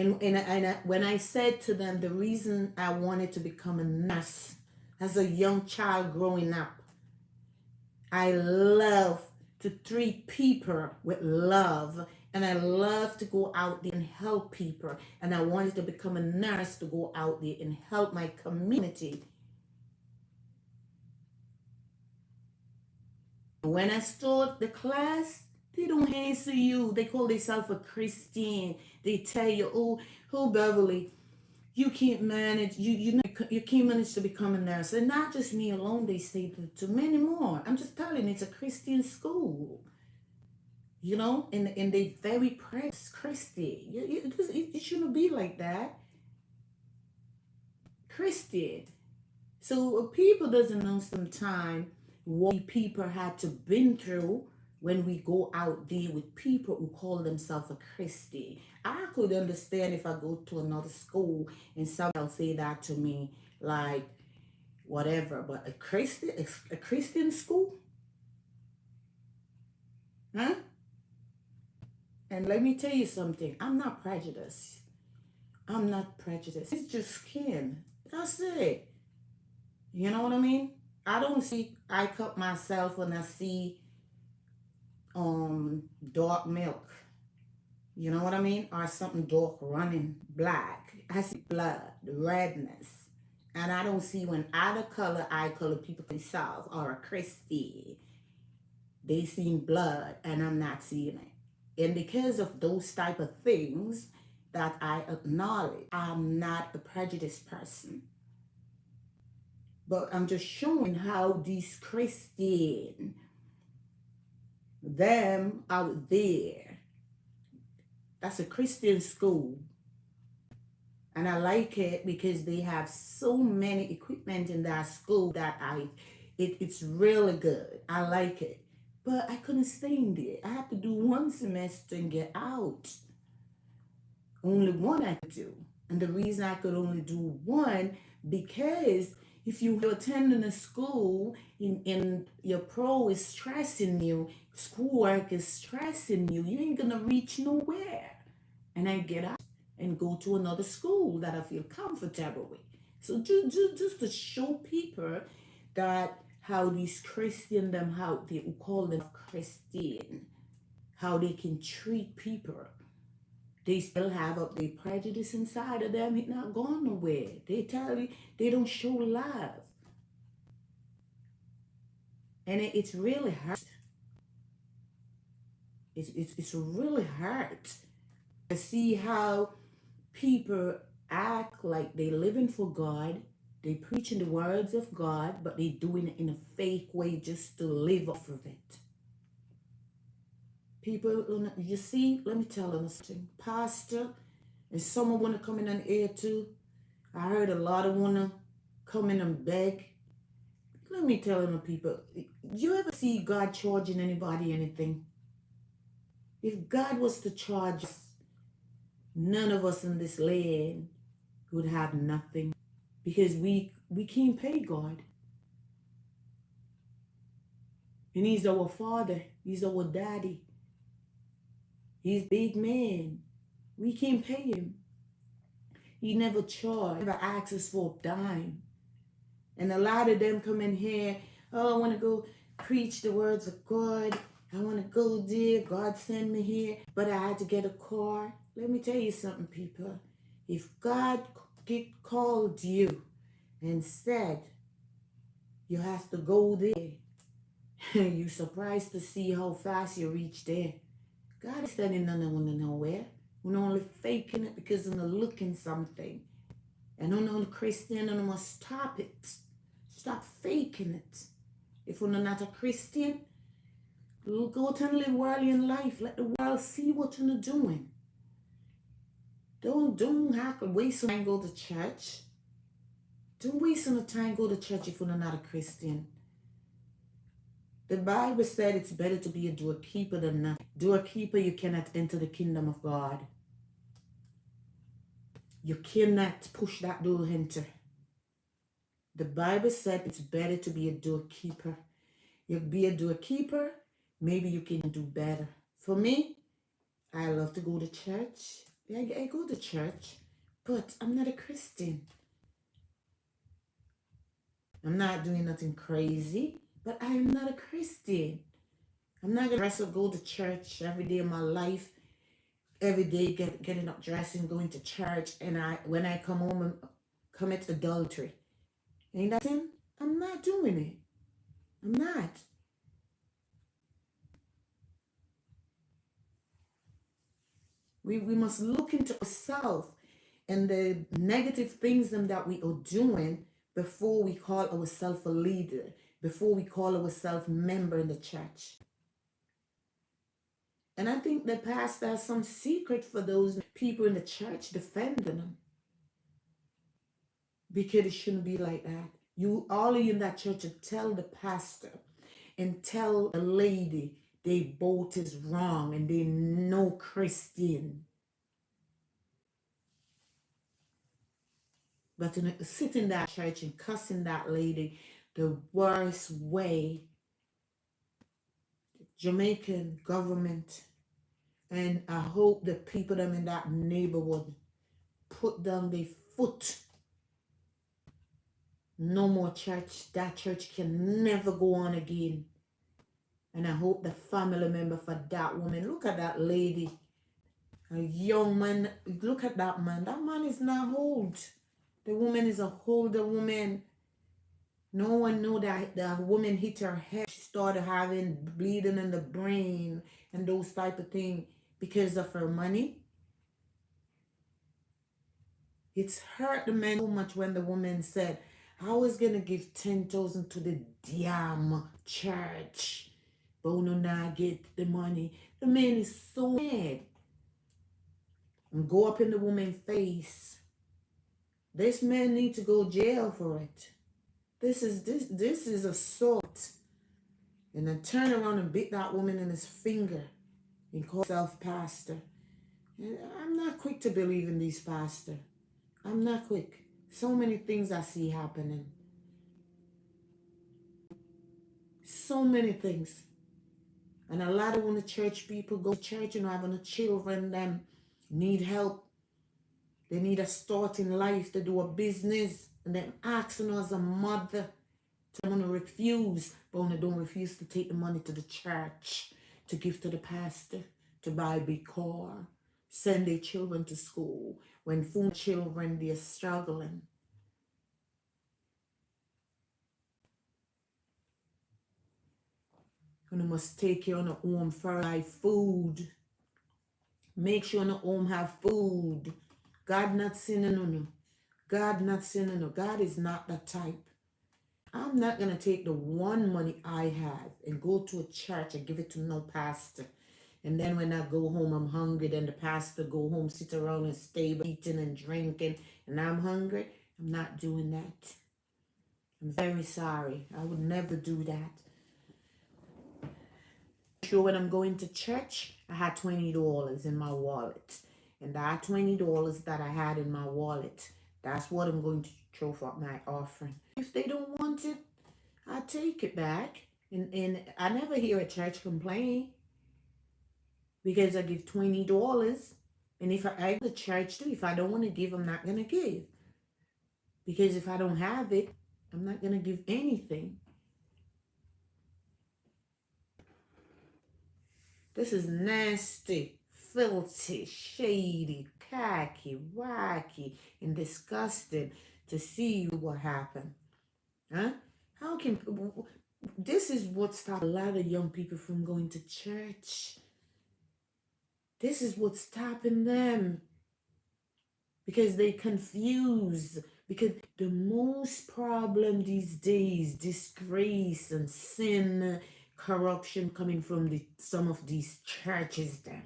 When I said to them the reason I wanted to become a nurse as a young child growing up, I love to treat people with love, and I love to go out there and help people, and I wanted to become a nurse to go out there and help my community. When I start the class, they don't answer you. They call themselves a Christian. They tell you, oh, Beverly, you can't manage. You can't manage to become a nurse. And not just me alone. They say to many more. I'm just telling you, it's a Christian school. And they very precious Christian. It shouldn't be like that. Christian. So people doesn't know sometimes what people had to been through when we go out there with people who call themselves a Christian. I could understand if I go to another school and someone else say that to me, like whatever, but a Christian school, huh? And let me tell you something. I'm not prejudiced. I'm not prejudiced. It's just skin. That's it. You know what I mean? I don't see. I cut myself when I see dark milk. You know what I mean? Or something dark running black. I see blood, redness. And I don't see when other color eye color people themselves or a Christy. They seen blood and I'm not seeing it. And because of those type of things that I acknowledge, I'm not a prejudiced person. But I'm just showing how these Christian, them out there, that's a Christian school. And I like it because they have so many equipment in that school that it's really good. I like it. But I couldn't stay in there. I had to do one semester and get out. Only one I could do. And the reason I could only do one, because if you're attending a school and your pro is stressing you, schoolwork is stressing you, you ain't gonna reach nowhere. And I get out and go to another school that I feel comfortable with. So just to show people that how these Christian them how they call them Christian, how they can treat people. They still have up their prejudice inside of them. It's not going nowhere. They tell you they don't show love. And it's really hurt. It's really hurt to see how people act like they living for God. They preaching the words of God, but they doing it in a fake way just to live off of it. People, you see, let me tell them something. Pastor, and someone want to come in on air too. I heard a lot of want to come in and beg. Let me tell them people, you ever see God charging anybody anything? If God was to charge us, none of us in this land would have nothing because we can't pay God. And he's our father. He's our daddy. He's big man. We can't pay him. He never charged, never asked us for a dime. And a lot of them come in here, oh, I want to go preach the words of God. I want to go there. God sent me here, but I had to get a car. Let me tell you something, people. If God called you and said you have to go there, you're surprised to see how fast you reach there. God is sending none of nowhere. We're only faking it because we're looking something. And on the Christian, and we must stop it. Stop faking it. If we're not a Christian, go out and live worldly in life. Let the world see what you're doing. Don't have to waste time go to church. Don't waste no time go to church if you're not a Christian. The Bible said it's better to be a doorkeeper than not. Doorkeeper, you cannot enter the kingdom of God. You cannot push that door enter. The Bible said it's better to be a doorkeeper. You be a doorkeeper, maybe you can do better. For me, I love to go to church. I go to church, but I'm not a Christian. I'm not doing nothing crazy, but I am not a Christian. I'm not gonna dress up, go to church every day of my life, every day getting up, dressing, going to church, and when I come home and commit adultery. Ain't that sin? I'm not doing it. I'm not. We must look into ourselves and the negative things that we are doing before we call ourselves a leader, before we call ourselves member in the church. And I think the pastor has some secret for those people in the church defending them. Because it shouldn't be like that. You all of you in that church should tell the pastor and tell the lady they both is wrong and they no Christian. But to sit in that church and cussing that lady the worst way, Jamaican government, and I hope the people them in that neighborhood put down their foot. No more church. That church can never go on again. And I hope the family member for that woman, look at that lady, a young man, look at that man. That man is not old. The woman is a older woman. No one know that the woman hit her head. She started having bleeding in the brain and those type of things because of her money. It's hurt the man so much when the woman said, I was going to give 10,000 to the damn church, but no, not get the money. The man is so mad. And go up in the woman's face. This man need to go jail for it. This is assault. And then turn around and beat that woman in his finger and call himself pastor. And I'm not quick to believe in these pastors. I'm not quick. So many things I see happening. So many things. And a lot of when the church people go to church and having the children them need help. They need a start in life to do a business. And then asking us as a mother to want to refuse, but when they don't refuse to take the money to the church, to give to the pastor, to buy a big car, send their children to school. When full children, they're struggling. And you must take care of the home for life food. Make sure the home have food. God not sinning on you. God not sinning on. God is not that type. I'm not going to take the one money I have and go to a church and give it to no pastor. And then when I go home, I'm hungry. Then the pastor go home, sit around and stay eating and drinking. And I'm hungry. I'm not doing that. I'm very sorry. I would never do that. Sure, when I'm going to church, I had $20 in my wallet. And that $20 that I had in my wallet, that's what I'm going to throw for my offering. If they don't want it, I take it back. And I never hear a church complain because I give $20. And if I go to church too, if I don't want to give, I'm not going to give. Because if I don't have it, I'm not going to give anything. This is nasty, filthy, shady, khaki, wacky, and disgusting to see what happened. Huh? How can this is what stops a lot of young people from going to church. This is what's stopping them. Because they confuse. Because the most problem these days, disgrace and sin, corruption coming from some of these churches then.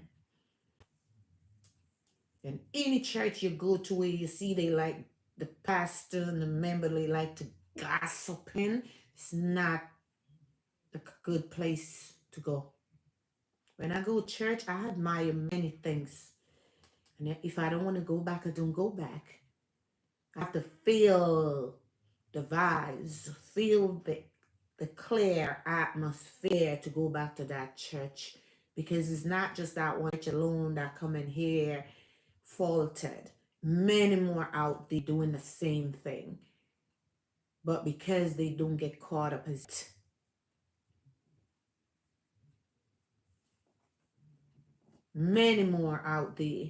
And any church you go to where you see they like the pastor and the member, they like to gossip in, it's not a good place to go. When I go to church, I admire many things. And if I don't want to go back, I don't go back. I have to feel the vibes, feel the clear atmosphere to go back to that church. Because it's not just that one church alone that come in here faltered. Many more out there doing the same thing. But because they don't get caught up as many more out there.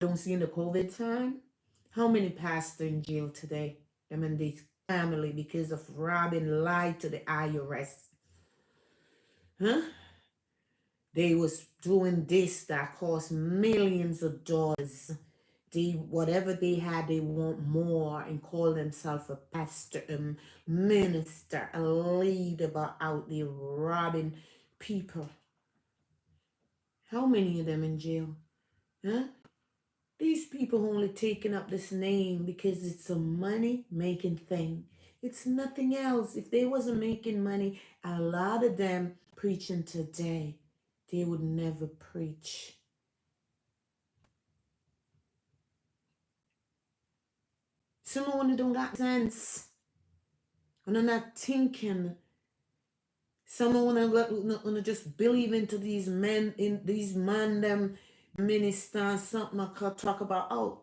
Don't see in the COVID time, how many pastors in jail today? Them and their family because of robbing, lied to the IRS. Huh? They was doing this that cost millions of dollars. They whatever they had, they want more and call themselves a pastor, minister, a leader, but out there robbing people. How many of them in jail? Huh? These people only taking up this name because it's a money making thing. It's nothing else. If they wasn't making money, a lot of them preaching today, they would never preach. Someone who don't got sense. And they're not thinking. Someone who just believe into these men, in these man them ministers, something I could talk about. Oh,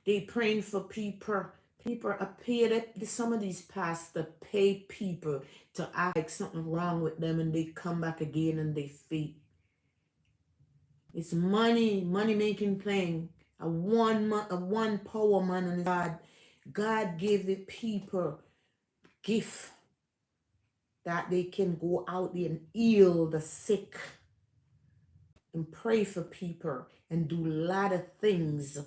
they praying for people. People are paid. Some of these pastors pay people to act like something wrong with them, and they come back again and they feet. It's money making thing. A one power man and God. God gave the people gift that they can go out there and heal the sick and pray for people and do a lot of things.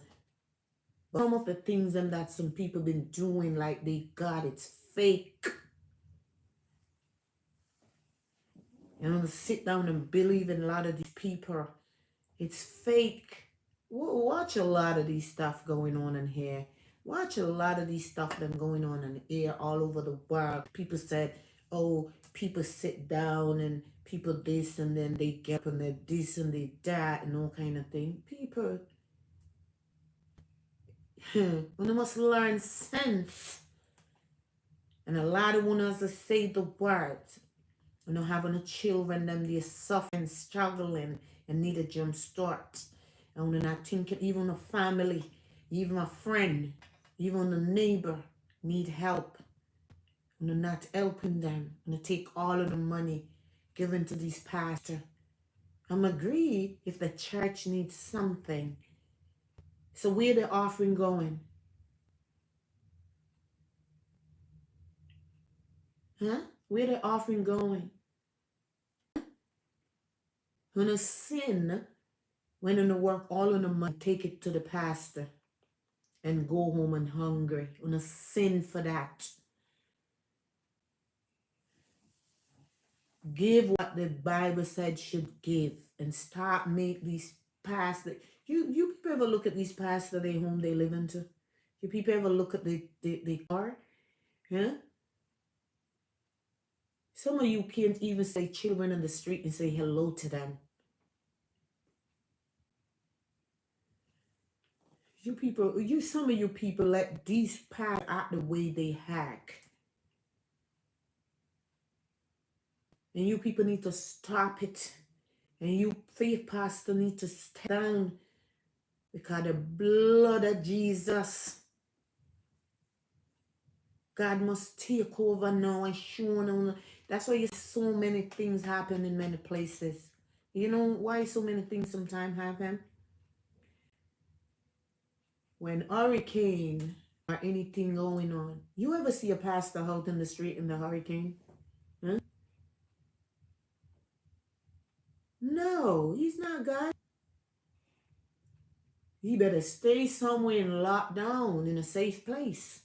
But some of the things that some people been doing like they got it's fake. And I'm gonna sit down and believe in a lot of these people. It's fake. Watch a lot of these stuff going on in here. Watch a lot of these stuff them going on in here all over the world. People said, oh, people sit down and people this and then they get up and they this and they that and all kind of thing. People, we must learn sense. And a lot of one has to say the words. You know, having a children, them they're suffering, struggling, and need a jump start. And when I think even a family, even a friend, even a neighbor need help. And they're not helping them. And they take all of the money given to these pastors. I'm agree if the church needs something. So where the offering going? Huh? Where the offering going? When a sin, when in the work all of the money, take it to the pastor and go home and hungry. When a sin for that. Give what the Bible said should give and start make these pastors. You people ever look at these pastors they home they live into? You people ever look at the car? Huh? Some of you can't even say children in the street and say hello to them. You people, some of you people let these pastors act the way they hack. And you people need to stop it. And you faith pastor need to step down because the blood of Jesus, God must take over now and show them. That's why you see so many things happen in many places. You know why so many things sometimes happen? When hurricane or anything going on, you ever see a pastor out in the street in the hurricane? Huh? No, he's not God. He better stay somewhere and locked down in a safe place.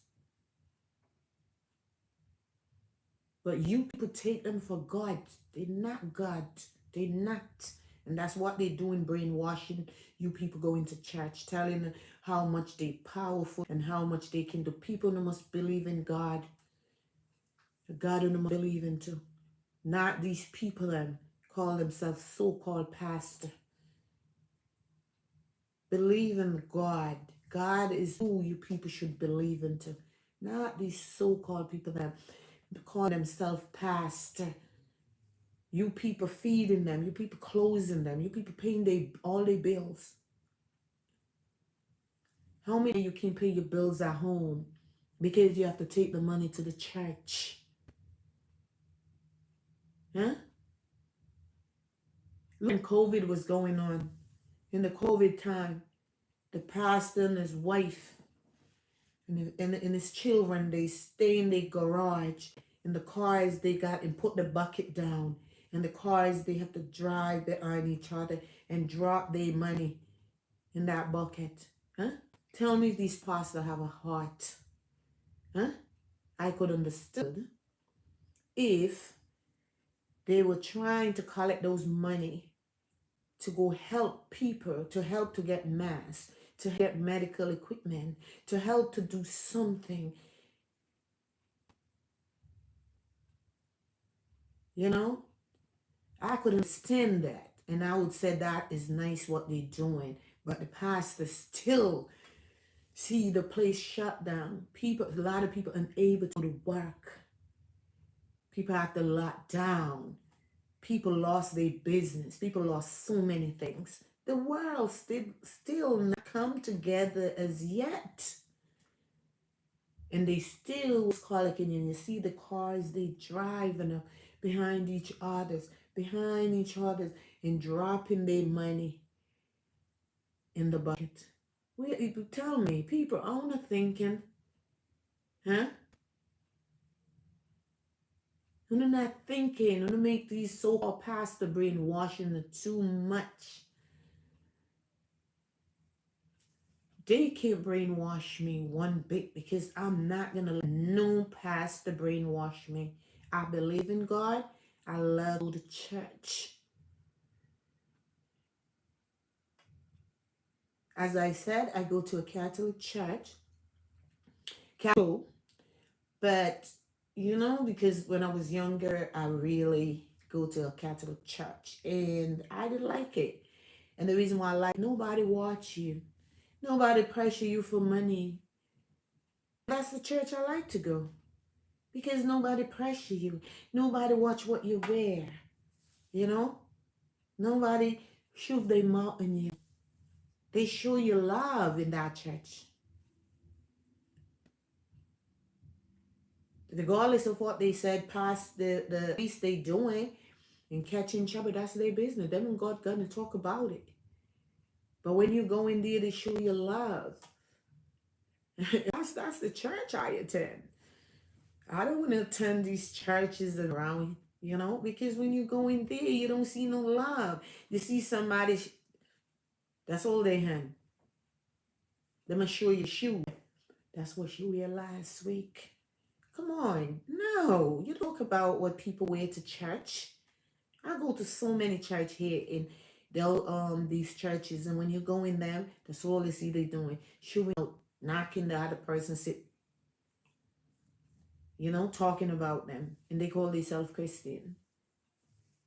But you people take them for God. They're not God. They're not. And that's what they do in brainwashing. You people go into church telling them how much they're powerful and how much they can do. People who must believe in God. The God who must believe in too. Not these people that call themselves so-called pastor. Believe in God. God is who you people should believe into. Not these so-called people that call themselves pastor. You people feeding them, you people closing them, you people paying all their bills. How many of you can pay your bills at home because you have to take the money to the church? Huh? When COVID was going on, in the COVID time, the pastor and his wife and his children, they stay in their garage. In the cars they got and put the bucket down. In the cars they have to drive behind each other and drop their money in that bucket. Huh? Tell me if these pastors have a heart. Huh? I could understood if they were trying to collect those money to go help people, to help to get masks, to get medical equipment, to help to do something. You know, I could understand that. And I would say that is nice what they're doing. But the pastor still see the place shut down. People, a lot of people unable to go to work. People have to lock down. People lost their business. People lost so many things. The world still not come together as yet. And they still was collecting, and you see the cars they driving up behind each other's, and dropping their money in the bucket. Tell me, people aren't thinking, huh? You're not thinking, you're make these so-called pastor brainwashing too much. They can't brainwash me one bit because I'm not going to let no pastor brainwash me. I believe in God. I love to go to church. As I said, I go to a Catholic church. Catholic, but because when I was younger, I really go to a Catholic church and I didn't like it. And the reason why I like nobody watch you. Nobody pressure you for money. That's the church I like to go. Because nobody pressure you. Nobody watch what you wear. Nobody shove their mouth on you. They show you love in that church. Regardless of what they said past the least they doing and catching trouble, that's their business. Them and God gonna talk about it. But when you go in there, they show you love. that's the church I attend. I don't want to attend these churches around, because when you go in there, you don't see no love. You see somebody, that's all they have. Let me show you shoe. That's what you wear last week. Come on. No, you talk about what people wear to church. I go to so many church here in these churches, and when you go in them, that's all they see they doing. Shooing out, knocking the other person, talking about them, and they call themselves Christian.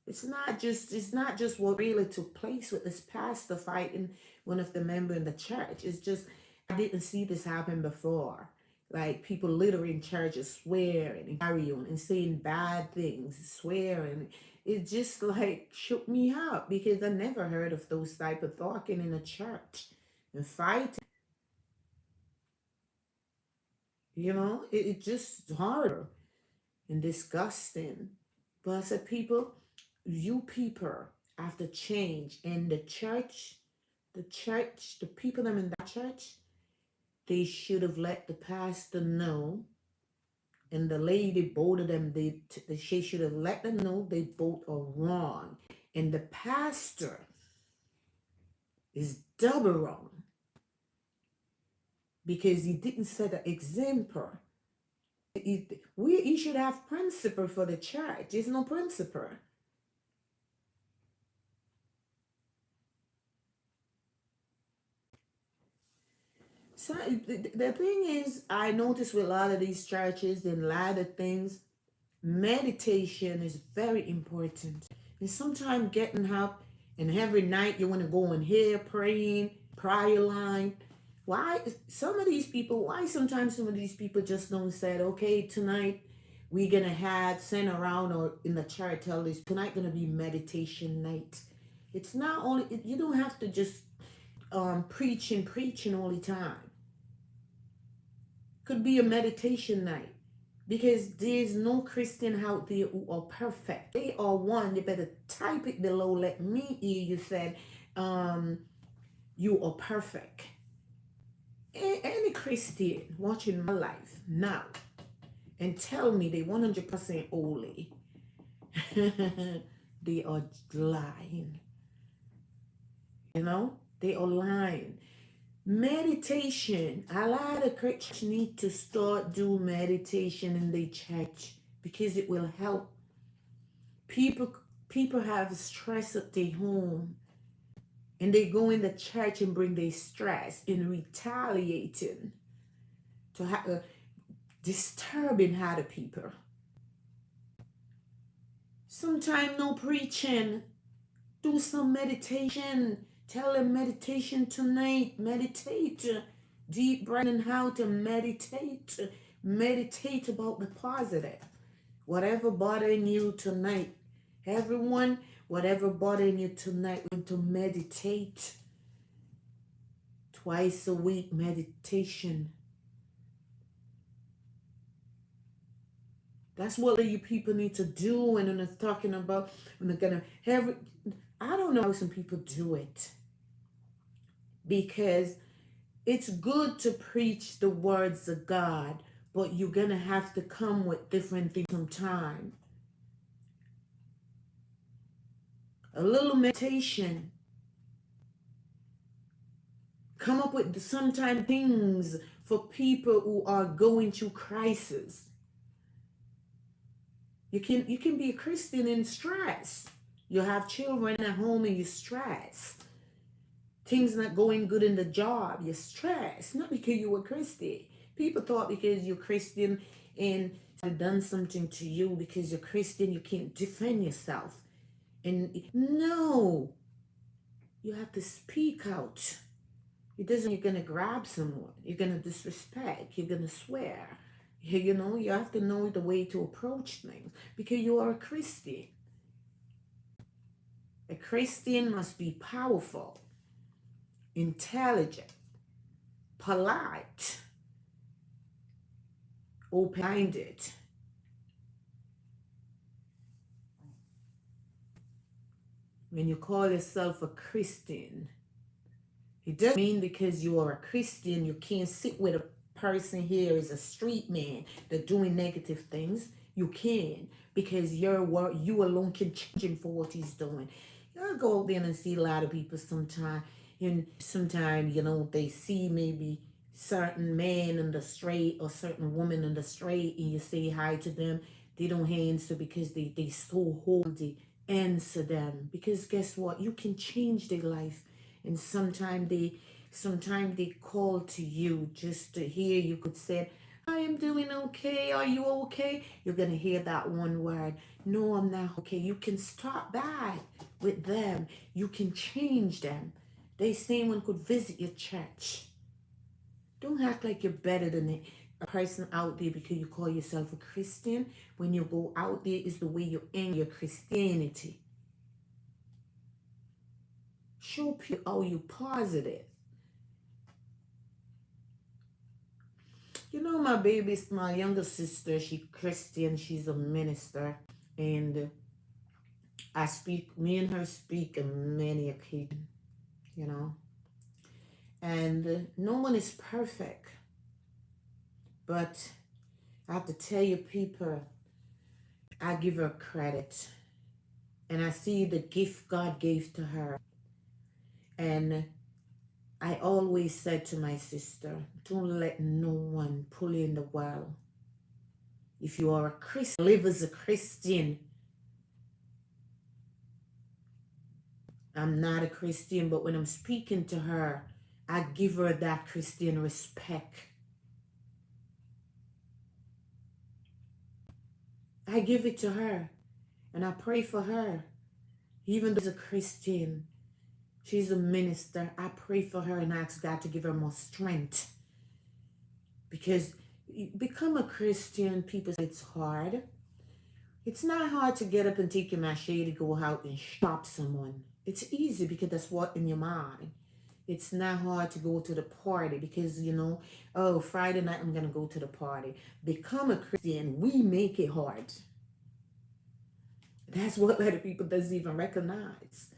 It's not just what really took place with this pastor fighting one of the members in the church. It's just I didn't see this happen before. Like people literally in churches swearing and carrying and saying bad things, swearing. It just like shook me up because I never heard of those type of talking in a church and fighting. It just horrible and disgusting. But I said, you people have to change. And the people that are in that church, they should have let the pastor know. And the lady, both of them, she should have let them know they both are wrong. And the pastor is double wrong because he didn't set an example. He should have principle for the church. There's no principle. So the thing is, I notice with a lot of these churches and a lot of things, meditation is very important. And sometimes getting up and every night you want to go in here praying, prayer line. Why sometimes some of these people just don't say, okay, tonight We're gonna have send around or in the church tell this tonight gonna be meditation night. It's not only you don't have to just preaching all the time. Could be a meditation night because there's no Christian out there who are perfect. They are one. You better type it below. Let me hear you said um, you are perfect. Any Christian watching my life now and tell me they 100% holy, they are lying. You know, they are lying. Meditation. A lot of Christians need to start doing meditation in the church because it will help. People have stress at their home and they go in the church and bring their stress in retaliating to disturbing other people. Sometimes no preaching. Do some meditation. Tell them meditation tonight. Meditate. Deep breath and how to meditate. Meditate about the positive. Whatever bothering you tonight. Everyone, whatever bothering you tonight, we want to meditate. Twice a week meditation. That's what you people need to do. And when they're talking about when they're gonna have, I don't know how some people do it because it's good to preach the words of God, but you're gonna have to come with different things sometime. A little meditation. Come up with sometimes things for people who are going through crisis. You can be a Christian in stress. You have children at home and you're stressed. Things not going good in the job, you're stressed. Not because you were Christian. People thought because you're Christian and have done something to you because you're Christian, you can't defend yourself. And no, you have to speak out. It doesn't you're gonna grab someone, you're gonna disrespect, you're gonna swear. You know, you have to know the way to approach things because you are a Christian. A Christian must be powerful, intelligent, polite, open-minded. When you call yourself a Christian, it doesn't mean because you are a Christian you can't sit with a person here is a street man that doing negative things. You can because you alone can change him for what he's doing. Y'all go out there and see a lot of people sometimes, and sometimes you know they see maybe certain man in the street or certain woman in the street, and you say hi to them. They don't answer because they so holy. Answer them because guess what? You can change their life, and sometimes they call to you just to hear you could say, I am doing okay. Are you okay? You're going to hear that one word. No, I'm not okay. You can start back with them. You can change them. They say one could visit your church. Don't act like you're better than a person out there because you call yourself a Christian. When you go out there is the way you end your Christianity. Show people how you positive. You know, my younger sister, she Christian, she's a minister, and me and her speak on many occasions, you know, and no one is perfect, but I have to tell you, people, I give her credit, and I see the gift God gave to her, and I always said to my sister, don't let no one pull you in the well. If you are a Christian, live as a Christian. I'm not a Christian, but when I'm speaking to her, I give her that Christian respect. I give it to her, and I pray for her. Even though she's a Christian, she's a minister, I pray for her and ask God to give her more strength. Because Become a Christian. People say it's hard. It's not hard to get up and take your machete to go out and stop someone. It's easy because that's what in your mind. It's not hard to go to the party because oh, Friday night I'm gonna go to the party. Become a Christian. We make it hard. That's what a lot of people doesn't even recognize.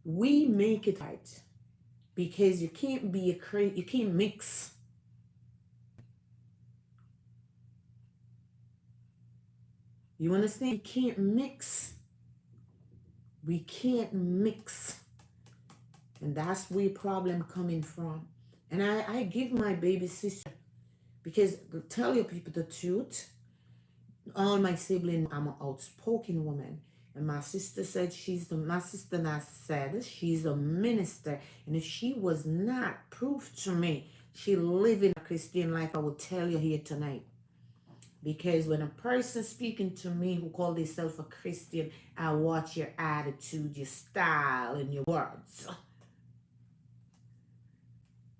We make it hard because you can't be you can't mix. You understand? You can't mix. We can't mix. And that's where problem coming from. And I give my baby sister, because tell your people the truth, all my siblings, I'm an outspoken woman. And my sister said my sister and I said she's a minister. And if she was not proof to me, she living a Christian life, I will tell you here tonight. Because when a person speaking to me who call themselves a Christian, I watch your attitude, your style, and your words.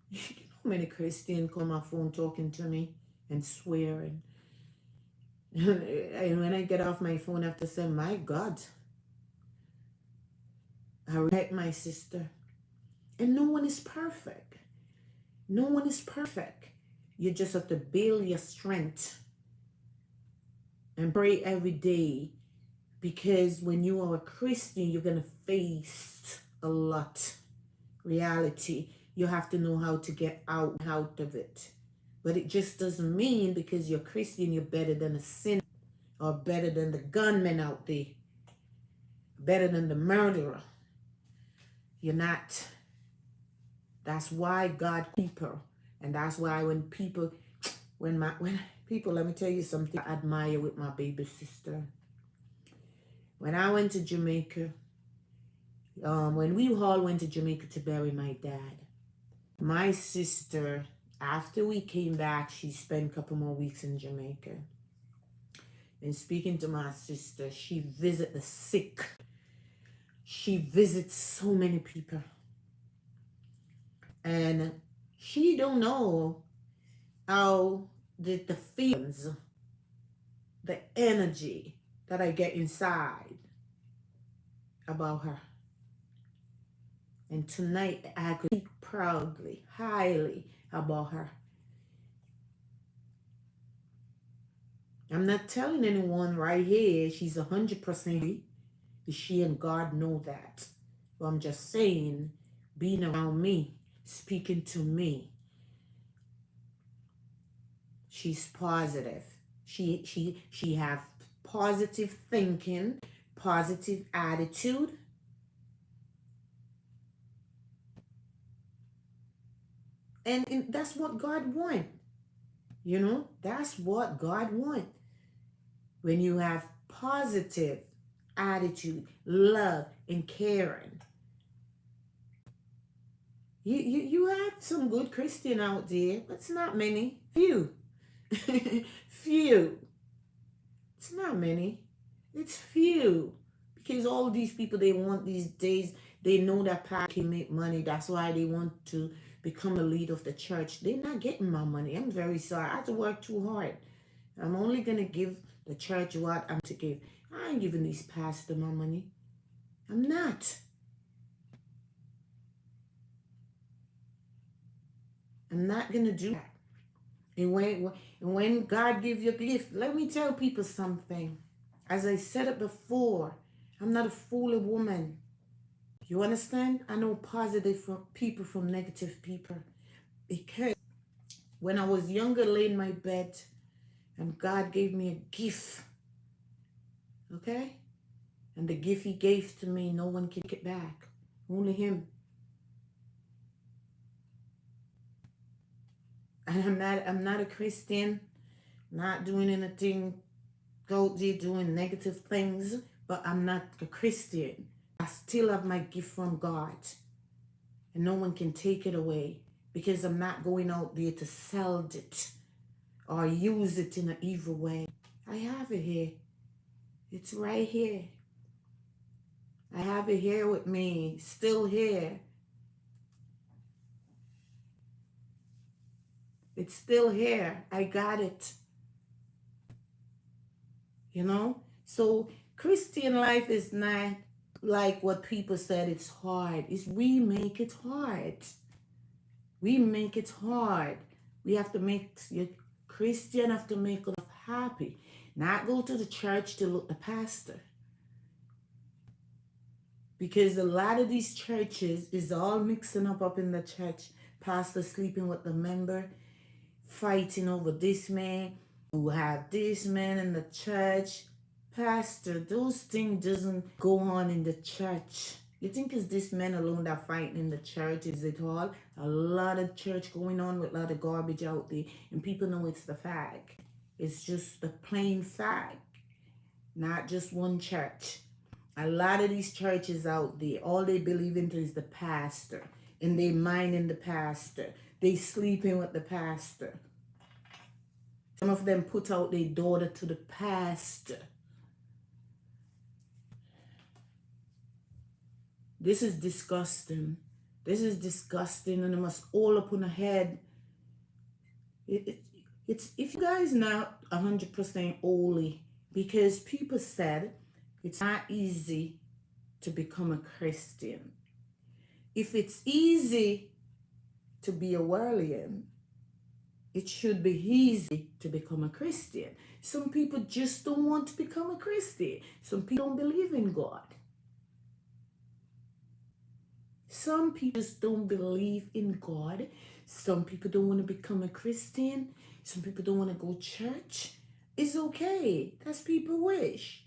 You know how many Christians call my phone talking to me and swearing? And when I get off my phone, I have to say, my God, I respect my sister. And no one is perfect. No one is perfect. You just have to build your strength and pray every day. Because when you are a Christian, you're going to face a lot. Reality. You have to know how to get out of it. But it just doesn't mean because you're Christian, you're better than a sinner or better than the gunman out there, better than the murderer. You're not. That's why God people. And that's why when people, let me tell you something I admire with my baby sister. When I went to Jamaica, when we all went to Jamaica to bury my dad, my sister, after we came back, she spent a couple more weeks in Jamaica. And speaking to my sister, she visits the sick. She visits so many people. And she don't know how the feelings, the energy that I get inside about her. And tonight I could speak proudly, highly about her. I'm not telling anyone right here she's 100%. She and God know that. But I'm just saying, being around me, speaking to me, she's positive. She have positive thinking, positive attitude. And that's what God wants. That's what God wants. When you have positive attitude, love, and caring. You have some good Christian out there, but it's not many. Few. Few. It's not many. It's few. Because all these people they want these days, they know that pastor can make money. That's why they want to become the leader of the church. They're not getting my money. I'm very sorry. I have to work too hard. I'm only going to give the church what I'm to give. I ain't giving these pastors my money. I'm not. I'm not going to do that. And when God gives you a gift, let me tell people something. As I said it before, I'm not a fool of woman. You understand? I know positive from people from negative people. Because when I was younger, lay in my bed, and God gave me a gift. Okay? And the gift he gave to me, no one can take it back. Only him. And I'm not a Christian, not doing anything, go there doing negative things, but I'm not a Christian. I still have my gift from God. And no one can take it away because I'm not going out there to sell it or use it in an evil way. I have it here. It's right here. I have it here with me, still here. It's still here. I got it. You know? So Christian life is not like what people said it's hard. It's we make it hard. We make it hard. We have to make your Christian have to make us happy. Not go to the church to look the pastor. Because a lot of these churches is all mixing up in the church. Pastor sleeping with the member, fighting over this man, who have this man in the church. Pastor, those things doesn't go on in the church. You think it's this man alone that fighting in the church? Is it all? A lot of church going on with a lot of garbage out there, and people know it's the fact. It's just the plain fact, not just one church. A lot of these churches out there, all they believe in is the pastor, and they minding the pastor. They sleeping with the pastor. Some of them put out their daughter to the pastor. This is disgusting. This is disgusting, and it must all up on the head. It's if you guys not 100% holy, because people said it's not easy to become a Christian. If it's easy to be a Orwellian, it should be easy to become a Christian. Some people just don't want to become a Christian. Some people don't believe in God. Some people just don't believe in God. Some people don't want to become a Christian. Some people don't want to go to church. It's okay. That's people's wish.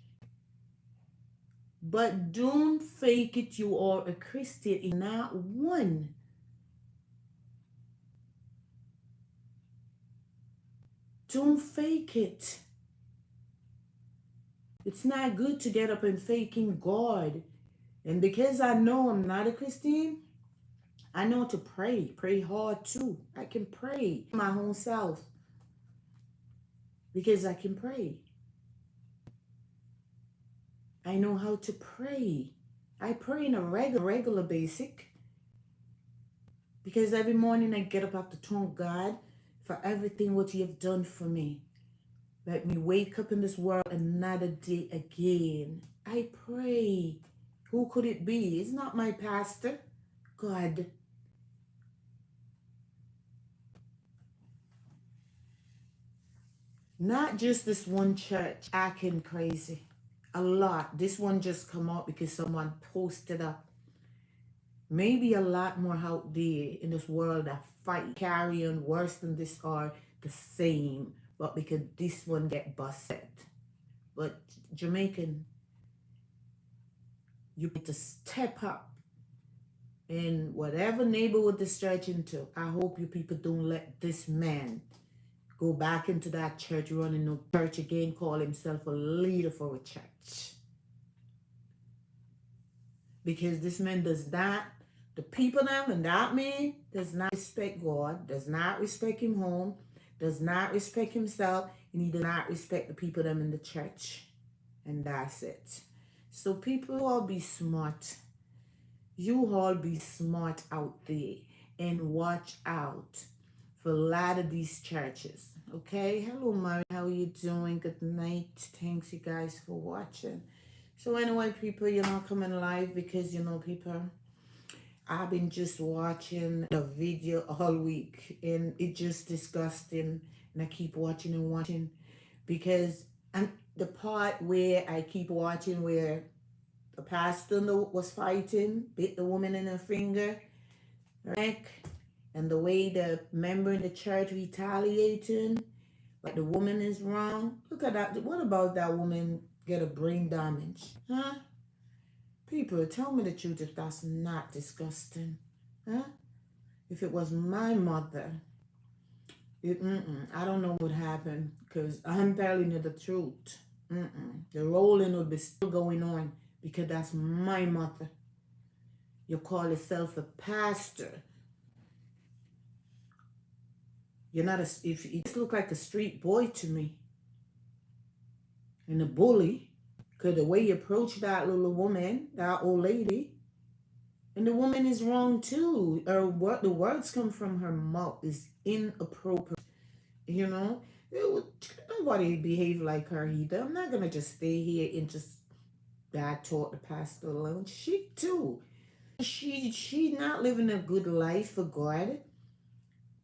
But don't fake it. You are a Christian in not one. Don't fake it. It's not good to get up and faking God. And because I know I'm not a Christian, I know to pray. Pray hard too. I can pray my own self. Because I can pray. I know how to pray. I pray in a regular basic. Because every morning I get up after thank God for everything what you have done for me. Let me wake up in this world another day again. I pray. Who could it be? It's not my pastor. God. Not just this one church acting crazy. A lot. This one just come out because someone posted up. Maybe a lot more out there in this world that fight, carry on worse than this are the same. But because this one get busted. But Jamaican, you need to step up. In whatever neighborhood this church into, I hope you people don't let this man go back into that church, running no church again, call himself a leader for a church. Because this man does not, the people them and that man does not respect God, does not respect him home, does not respect himself, and he does not respect the people them in the church. And that's it. So people all be smart. You all be smart out there and watch out for a lot of these churches. Okay? Hello, Mary. How are you doing? Good night. Thanks, you guys, for watching. So anyway, people, coming live because, people, I've been just watching the video all week and it's just disgusting. And I keep watching and watching because the part where I keep watching where the pastor was fighting, bit the woman in her finger, her neck, and the way the member in the church retaliating, like the woman is wrong. Look at that. What about that woman get a brain damage? Huh? People, tell me the truth if that's not disgusting. Huh? If it was my mother, I don't know what happened because I'm telling you the truth. The rolling would be still going on. Because that's my mother. You call yourself a pastor. You're not if you just look like a street boy to me. And a bully. Because the way you approach that little woman, that old lady, and the woman is wrong too. Or what the words come from her mouth is inappropriate. you know. It would, nobody behave like her either. I'm not gonna just stay here and just God taught the pastor alone. She too. She not living a good life for God.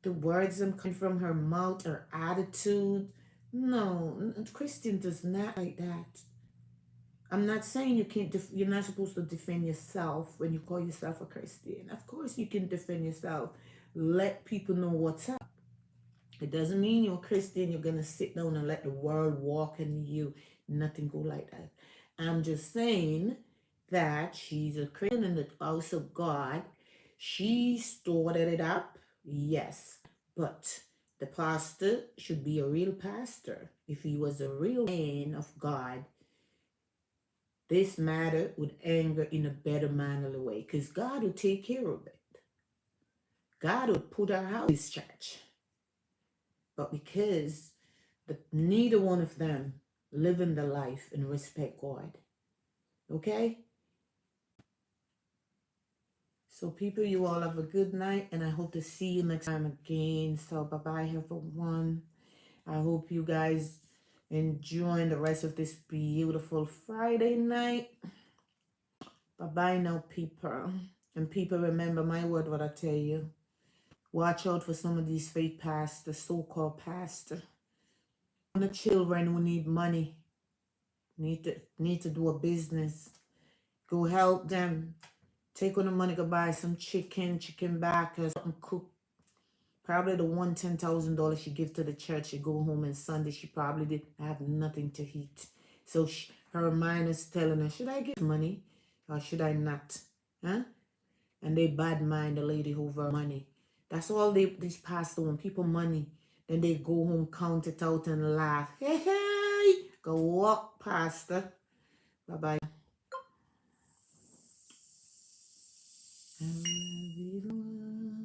The words that come from her mouth, her attitude. No, Christian does not like that. I'm not saying you can't. You're not supposed to defend yourself when you call yourself a Christian. Of course, you can defend yourself. Let people know what's up. It doesn't mean you're a Christian. You're gonna sit down and let the world walk in you. Nothing go like that. I'm just saying that she's a Christian in the house of God. She started it up, yes, but the pastor should be a real pastor. If he was a real man of God, this matter would anger in a better mannerly way, because God would take care of it. God would put her out of his church. But because neither one of them living the life and respect God. Okay? So people, you all have a good night, and I hope to see you next time again. So bye-bye everyone. I hope you guys enjoying the rest of this beautiful Friday night. Bye-bye now, people. And people, remember my word, what I tell you. Watch out for some of these fake pastors, so-called pastors. The children who need money, need to do a business. Go help them. Take on the money, go buy some chicken back, or something cook. Probably the $10,000 she give to the church, she go home and Sunday she probably did have nothing to eat. So her mind is telling her, should I give money or should I not? Huh? And they bad mind the lady over money. That's all these pastors want, people money. Then they go home, count it out and laugh. Hey, hey, go walk, pastor. Bye-bye.